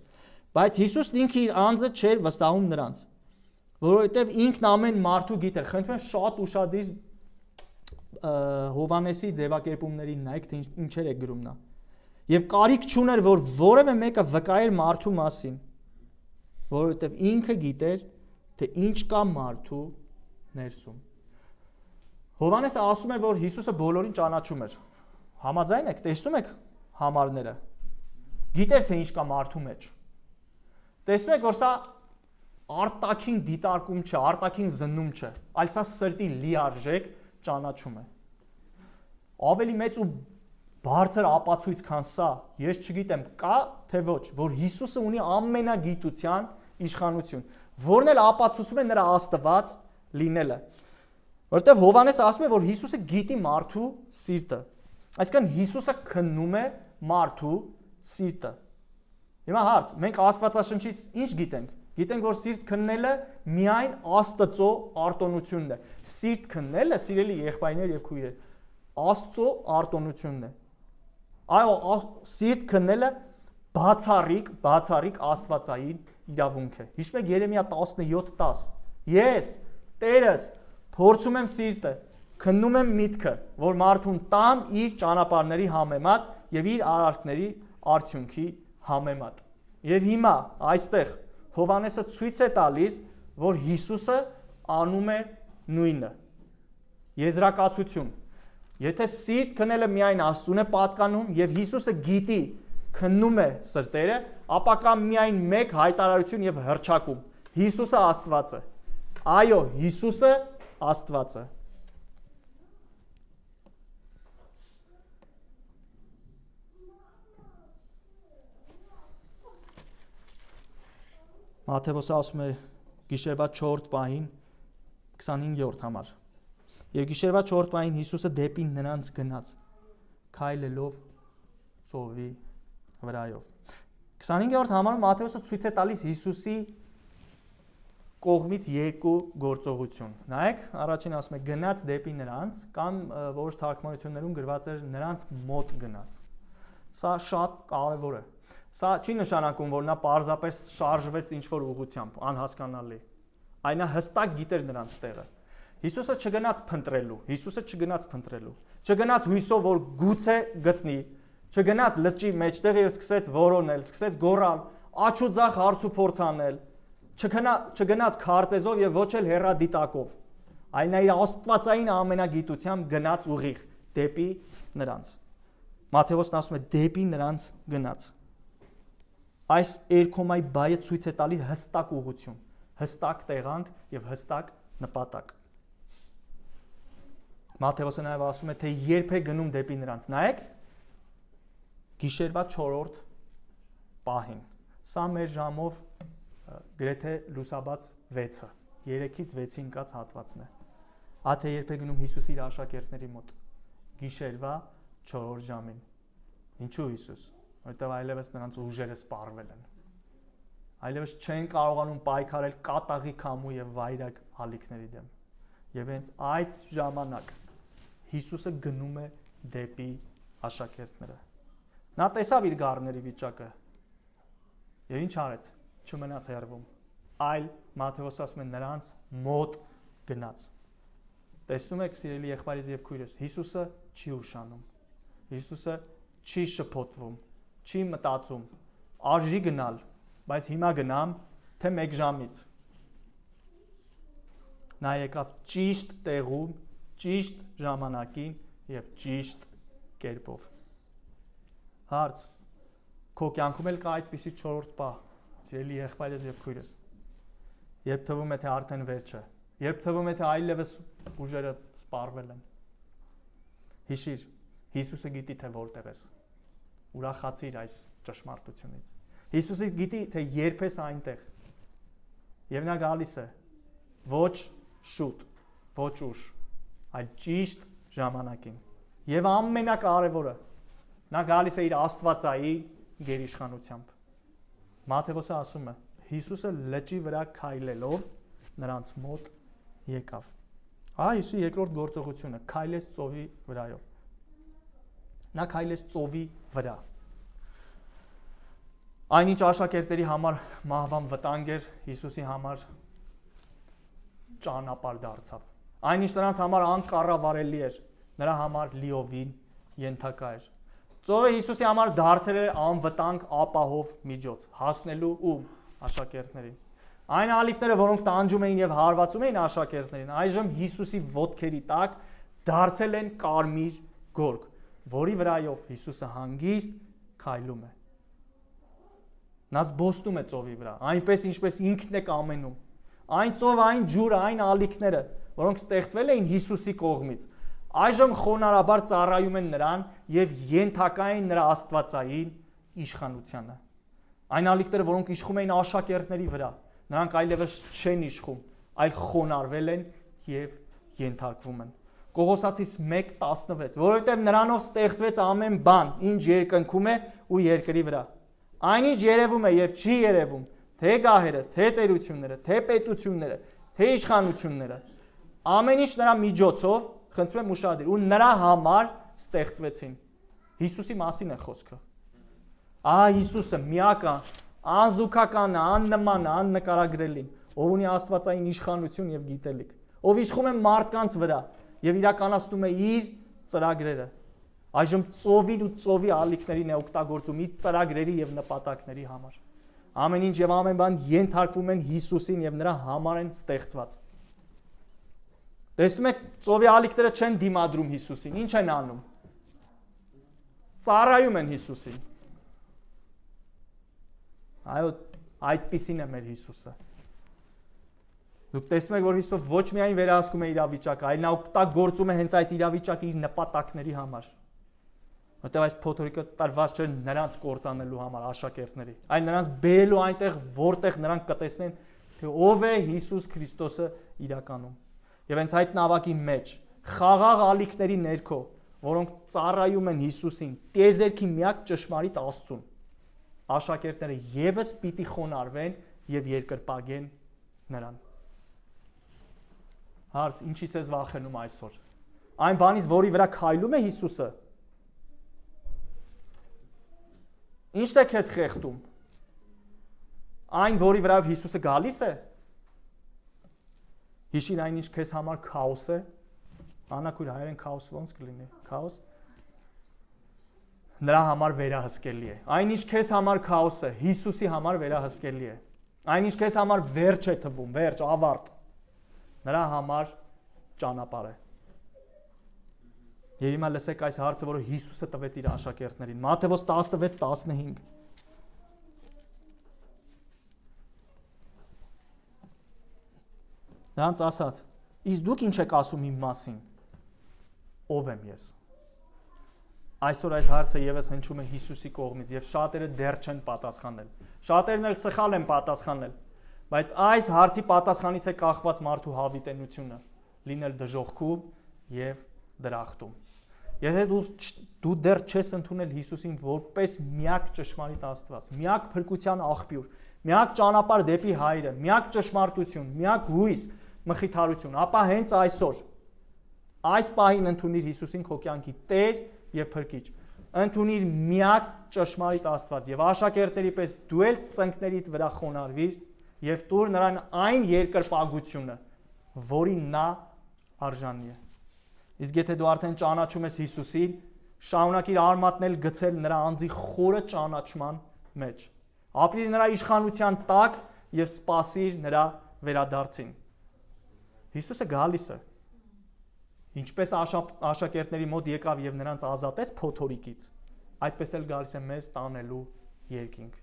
Բայց Հիսուսն ինքը իր անձը չէր վստահում նրանց, որովհետև ինքն ամեն մարդու գիտեր։ Խնդրում եմ շատ ուշադիր Հովանեսի ձևակերպումներին նայեք, թե ինչեր է գրում նա։ Եվ կարիք չուներ, որ որևէ մեկը վկայեր մարդու մասին, որովհետև ինքը գիտեր, թե ինչ կա մարդու ներսում։ Հովանեսը ասում է, որ Հիսուսը բոլորին ճանաչում էր։ Համաձայն եք, տեսնում եք համարները։ Գիտեր, թե ինչ կա մարդու մեջ։ Տեսնում եք, որ սա արտաքին դիտարկում չէ, արտաքին զննում չէ, այլ սա սրտի լիարժեք ճանաչում է։ Ավելի մեծ ու բարձր ապացույց, քան սա, ես չգիտեմ, կա թե ոչ, որ Հիսուսը ունի ամենագիտության իշխանություն, որն էլ ապացուցում է նրա Աստված լինելը։ Որտեղ Հովանեսը ասում է, որ Հիսուսը գիտի մարդու սիրտը։ Այսինքն Հիսուսը քննում է մարդու սիրտը։ Հիմա հարց, մենք Աստվածաշնչից ինչ գիտենք։ Գիտենք, որ սիրտ քննելը միայն Աստծո արտոնությունն է։ Սիրտ քննելը, սիրելի եղբայրներ եւ քույրեր, Աստծո արտոնությունն է։ Այո, սիրտ քննելը բացառիկ աստվածային իրավունք է։ Հիշում եք Երեմիա 17:10։ Ես, Տերս, փորձում եմ սիրտը, քննում եմ միտքը, որ մարդուն տամ իր ճանապարհների համեմատ եւ իր արարքների արդյունքի համեմատ։ Եվ հիմա այստեղ Հովհաննեսը ցույց է տալիս, որ Հիսուսը անում է նույնը։ Եզրակացություն։ Եթե սիրտ քննելը միայն Աստծուն է պատկանում եւ Հիսուսը գիտի քննում է սրտերը, ապա կա միայն մեկ հայտարարություն եւ հռչակում։ Հիսուսը Աստված է։ Այո, Հիսուսը Աստված է։ Մատթեոսը ասում է գիշերվա 4 պահին 25-րդ համար։ Եվ գիշերվա 4 պահին Հիսուսը դեպի նրանց գնաց, քայլելով ծովի վրայով։ 25-րդ համարում Մատթեոսը ցույց է տալիս Հիսուսի կողմից երկու գործողություն։ Նայեք, առաջին ասում է գնաց դեպի նրանց, կամ որոշ թարգմանություններում գրված էր նրանց մոտ գնաց։ Սա շատ կարևոր է։ Սա չի նշանակում, որ նա պարզապես շարժվեց ինչ-որ ուղղությամբ, անհասկանալի։ Այն նա հստակ գիտեր նրանց տեղը։ Հիսուսը չգնաց փնտրելու, չգնաց հույսով, որ գուցե գտնի, չգնաց լճի մեջտեղ եւ սկսեց որոնել, սկսեց գոռալ, աչ ու ձախ հարց ու փորձ անել, չգնաց քարտեզով եւ ոչ էլ հեռադիտակով, այլ նա իր աստվածային ամենագիտությամբ գնաց ուղիղ դեպի նրանց։ Մատթեոսն ասում է դեպի նրանց գնաց։ Այս երկոմայ բայը ցույց է տալիս հստակ ուղղություն, հստակ տեղանք եւ հստակ նպատակ։ Մատթեոսը նաև ասում է, թե երբ է գնում դեպի նրանց։ Նայեք, գիշերվա 4-րդ պահին։ Սա մեր ժամով գրեթե լուսաբաց 6-ը, 3-ից 6-ին կած հատվածն է։ Թե երբ է գնում Հիսուսի իր աշակերտների մոտ։ Գիշերվա 4-րդ ժամին։ Ինչու Հիսուս? Որտեղ այլևս նրանց ուժերը սպառվել են։ Այլևս չեն կարողանում պայքարել կատաղի քամու եւ վայրագ ալիքների դեմ։ Եվ հենց այդ ժամանակ Հիսուսը գնում է դեպի աշակերտները։ Նա տեսավ իր գառների վիճակը։ Եվ ինչ արեց? Չմնաց հեռվում, այլ Մատթեոսը ասում է նրանց մոտ գնաց։ Տեսնում եք, սիրելի եղբայրս եւ քույրս, Հիսուսը չի ուշանում։ Հիսուսը չի շփոթվում, չի մտածում, արժի գնալ, բայց հիմա գնամ, թե 1 ժամից։ Նա եկավ ճիշտ տեղում, ճիշտ ժամանակին եւ ճիշտ կերպով։ Հարց. Քո կյանքում էլ կա այդպիսի 4-րդ պահ, սիրելի եղբայրս եւ քույրս։ Երբ թվում է, թե արդեն վերջ է, երբ թվում է, թե այլևս ուժերը սպառվել են։ Հիշիր, Հիսուսը գիտի, թե որտեղ ես։ Ուրախացիր այս ճշմարտությունից։ Հիսուսը գիտի, թե երբ ես այնտեղ։ Եվ նա գալիս է ոչ շուտ, ոչ ուշ, այլ ճիշտ ժամանակին։ Եվ ամենակարևորը, նա գալիս է իր աստվածային գերիշխանությամբ։ Մատթեոսը ասում է, Հիսուսը լճի վրա քայլելով նրանց մոտ եկավ։ Հիսուսի երկրորդ գործողությունը քայլեց ծովի վրայով։ Նա քայլեց ծովի վրա։ Այնինչ աշակերտների համար մահվան վտանգ էր, Հիսուսի համար ճանապարհ դարձավ։ Այնինչ նրանց համար անկառավարելի էր, նրա համար լիովին ենթակա էր։ Ծովը Հիսուսի համար դարձել էր անվտանգ ապահով միջոց, հասնելու ում աշակերտներին։ Այն ալիքները, որոնք տանջում էին եւ հարվածում էին աշակերտներին, այժմ Հիսուսի ոտքերի տակ դարձել են կարմիր գորգ, որի վրայով Հիսուսը հանգիստ քայլում է։ Նա զբոսնում է ծովի վրա, այնպես ինչպես ինքն է կամենում։ Այն ծովը, այն ջուրը, այն ալիքները, որոնք ստեղծվել էին Հիսուսի կողմից, այժմ խոնարհաբար ծառայում են նրան եւ ենթակա են նրա աստվածային իշխանությանը։ Այն ալիքները, որոնք իշխում էին աշակերտների վրա, նրանք այլևս չեն իշխում, այլ խոնարհվել են եւ ենթարկվում են։ Կողոսացիս 1:16, որովհետև նրանով ստեղծվեց ամեն բան, ինչ երկնքում է ու երկրի վրա։ Այնինչ երևում է եւ չի երևում, թե գահերը, թե տերությունները, թե պետությունները, թե իշխանությունները, ամեն ինչ նրա միջոցով, խնդրում եմ ուշադիր, ու նրա համար ստեղծվեցին։ Հիսուսի մասին է խոսքը։ Ահա Հիսուսը միական, անզուգական, աննման, աննկարագրելին, ով ունի աստվածային իշխանություն եւ գիտելիք, ով իշխում է մարդկանց վրա եւ իրականացնում է իր ծրագրերը։ Այժմ ծովին ու ծովի ալիքներին է օգտագործում իր ծրագրերի եւ նպատակների համար։ Ամեն ինչ եւ ամեն բան ենթարկվում են Հիսուսին եւ նրա համար են ստեղծված։ Տեսնում եք, ծովի ալիքները չեն դիմադրում Հիսուսին, ինչ են անում։ Ծառայում են Հիսուսին։ Այո, այդպիսին է մեր Հիսուսը։ Դուք տեսնում եք, որ Հիսուսը ոչ միայն վերահսկում է իրավիճակը, այլ նա օգտագործում է հենց այդ իրավիճակը իր նպատակների համար։ Որտեղ այս փոթորիկը տարված չէ նրանց կործանելու համար աշակերտների, այլ նրանց բերելու այնտեղ, որտեղ նրանք կտեսնեն, թե ով է Հիսուս Քրիստոսը իրականում։ Եվ հենց այդ նավակի մեջ խաղաղ ալիքների ներքո, որոնք ծառայում են Հիսուսին, տիեզերքի միակ ճշմարիտ Աստծուն, աշակերտները եւս պիտի խոնարհվեն եւ երկրպագեն նրան։ Հարց, ինչից ես վախենում այսօր։ Այն բանից, որի վրա քայլում է Հիսուսը։ Ինչն է քեզ խեղդում։ Այն, որի վրայով Հիսուսը գալիս է։ Հիշիր այն, ինչ քեզ համար քաոս է։ Անակույր հայերեն քաոս ոնց կլինի։ Քաոս նրա համար վերահսկելի է։ Այն, ինչ քեզ համար քաոս է, Հիսուսի համար վերահսկելի է։ Այն, ինչ քեզ համար վերջ է թվում, վերջ, ավարտ, նրա համար ճանապարհ է։ Եվ հիմա լսեք այս հարցը, որը Հիսուսը տվեց իր աշակերտներին։ Մատթեոս 16:15։ Նրանց ասաց. «Իսկ դուք ինչ եք ասում իմ մասին։ Ով եմ ես»։ Այսօր այս հարցը եւս հնչում է Հիսուսի կողմից եւ շատերը դեռ չեն պատասխանել։ Շատերն էլ սխալ են պատասխանել, բայց այս հարցի պատասխանից է կախված մարդու հավիտենությունը, լինել դժոխքում եւ դրախտում։ Եթե դու դեռ չես ընդունել Հիսուսին որպես միակ ճշմարիտ Աստված, միակ փրկության աղբյուր, միակ ճանապարհ դեպի Հայրը, միակ ճշմարտություն, միակ հույս, մխիթարություն, ապա հենց այսօր այս պահին ընդունիր Հիսուսին քո կյանքի Տեր եւ Փրկիչ։ Ընդունիր միակ ճշմարիտ Աստված եւ աշակերտների պես դու էլ ծնկներիդ վրա խոնարհվիր եւ տուր նրան այն երկրպագությունը, որին նա արժանի է։ Իսկ եթե դու արդեն ճանաչում ես Հիսուսին, շարունակիր արմատնել գցել նրա անձի խորը ճանաչման մեջ։ Ապրիր նրա իշխանության տակ եւ սպասիր նրա վերադարձին։ Հիսուսը գալիս է։ Ինչպես աշակերտների մոտ եկավ եւ նրանց ազատեց փոթորիկից, այդպես էլ գալիս է մեզ տանելու երկինք։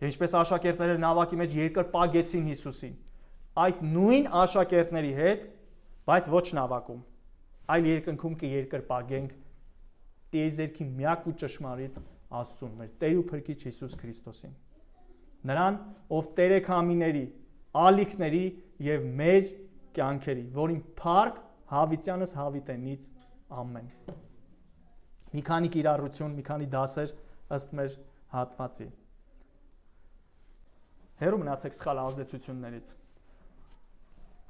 Եվ ինչպես աշակերտները նավակի մեջ երկրպագեցին Հիսուսին, այդ նույն աշակերտների հետ, բայց ոչ նավակում, այլ երկնքում կերկրպագենք տիեզերքի միակ ու ճշմարիտ Աստծուն, մեր Տեր ու Փրկիչ Հիսուս Քրիստոսին։ Նրան, ով Տեր է քամիների, ալիքների եւ մեր կյանքերի, որին փառք հավիտյանս հավիտենից ամեն։ Մի քանի կիրառություն, մի քանի դասեր ըստ մեր հատվածի։ Հեռու մնացեք սխալ ազդեցություններից։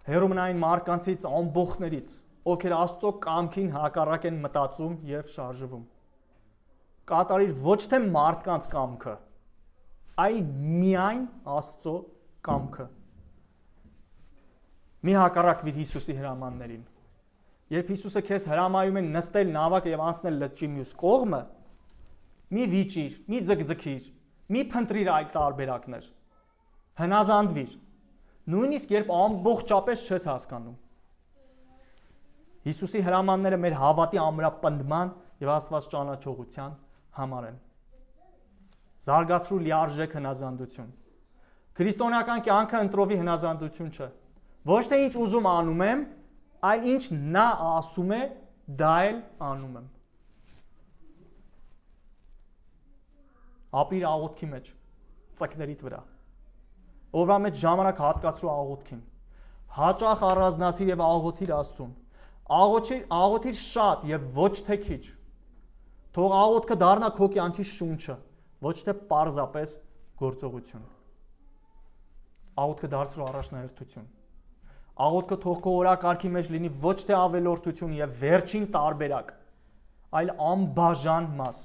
Հեռու մնային մարկանցից, ամբողջներից, ովքեր Աստծո կամքին հակառակ են մտածում եւ շարժվում։ Կատարիր ոչ թե մարդկանց կամքը, այլ միայն Աստծո կամքը։ Մի հակառակվիր Հիսուսի հրամաններին։ Երբ Հիսուսը քեզ հրամայում է նստել նավակը եւ անցնել լճի մյուս կողմը, մի վիճիր, մի ձգձգիր, մի փնտրիր այլ տարբերակներ։ Հնազանդվիր։ Նույնիսկ երբ ամբողջապես չես հասկանում։ Հիսուսի հրամանները մեր հավատի ամրապնդման եւ Աստված ճանաչողության համար են։ Զարգացրու լիարժեք հնազանդություն։ Քրիստոնեական կյանքը ընտրովի հնազանդություն չէ։ Ոչ թե ինչ ուզում անում եմ, այլ ինչ նա ասում է, դա էլ անում եմ։ Ապրիր աղոթքի մեջ, ծնկներիդ վրա։ Օրվա մեջ ժամանակ հատկացրու աղոթքին։ Հաճախ առանձնացիր եւ աղոթիր Աստծուն։ Աղոթիր շատ եւ ոչ թե քիչ։ Թող աղոթքը դառնա քո կյանքի շունչը, ոչ թե պարզապես գործողություն։ Աղոթքը դարձրու առաջնահերթություն։ Աղոթքը թող քո օրակարգի մեջ լինի ոչ թե ավելորդություն եւ վերջին տարբերակ, այլ անբաժան մաս։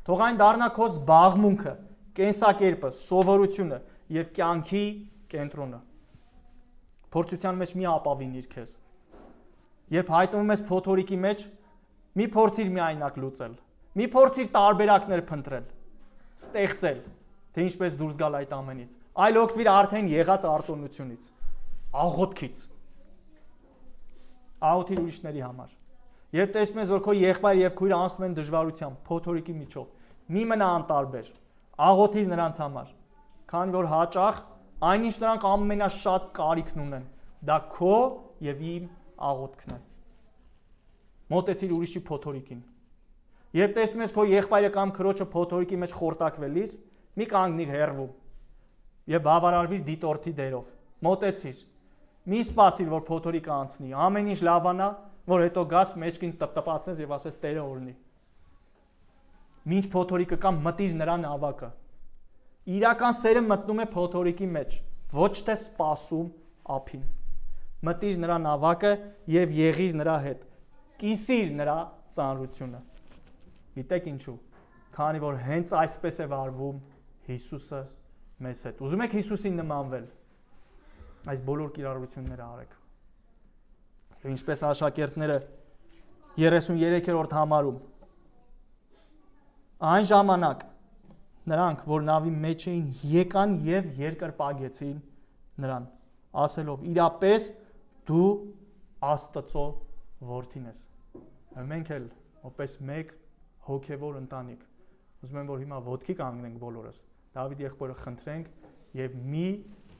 Թող այն դառնա քո զբաղմունքը, կենսակերպը, սովորությունը եւ կյանքի կենտրոնը։ Փորձության մեջ մի ապավինիր քեզ։ Երբ հայտնվում ես փոթորիկի մեջ, մի փորձիր միայնակ լուծել։ Մի փորձիր տարբերակներ փնտրել, ստեղծել, թե ինչպես դուրս գալ այդ ամենից։ Այլ օգտվիր արդեն եղած արտոնությունից, աղոթքից։ Աղոթիր ուրիշների համար։ Երբ տեսնում ես, որ քո եղբայրը եւ քույրը անցնում են դժվարությամբ, փոթորիկի միջով, մի մնա անտարբեր, աղոթիր նրանց համար, քանի որ հաճախ այնինչ նրանք ամենաշատ կարիքն ունեն, դա քո եւ իմ աղոթքն է։ Մոտեցիր ուրիշի փոթորիկին։ Երբ տեսնում ես քո եղբայրը կամ քրոջը փոթորիկի մեջ խորտակվելիս, մի կանգնիր հեռվում եւ բավարարվիր դիտորդի դերով։ Մոտեցիր։ Մի սպասիր, որ փոթորիկը անցնի, ամեն ինչ լավանա, որ հետո գաս մեջքին տպտպացնես եւ ասես Տերը օրհնի։ Մինչ փոթորիկը կամ մտիր նրա նավակը։ Իրական սերը մտնում է փոթորիկի մեջ, ոչ թե սպասում ափին։ Մտիր նրա նավակը եւ եղիր նրա հետ։ Կիսիր նրա ծանրությունը։ Գիտեք ինչու։ Քանի որ հենց այսպես է վարվում Հիսուսը մեզ հետ։ Ուզում եք Հիսուսին նմանվել։ Այս բոլոր կիրառությունները արեք։ Եվ ինչպես աշակերտները 33-րդ համարում այն ժամանակ նրանք, որ նավի մեջ էին, եկան եւ երկրպագեցին նրան, ասելով. իրապես դու Աստծո որդին ես։ Մենք էլ որպես մեկ հոգևոր ընտանիք ուզում եմ, որ հիմա ոտքի կանգնենք բոլորս, Դավիթ եղբորը խնդրենք եւ մի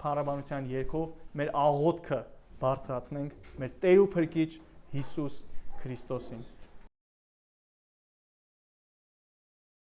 փառաբանության երգով մեր աղոթքը բարձրացնենք մեր Տեր ու Փրկիչ Հիսուս Քրիստոսին։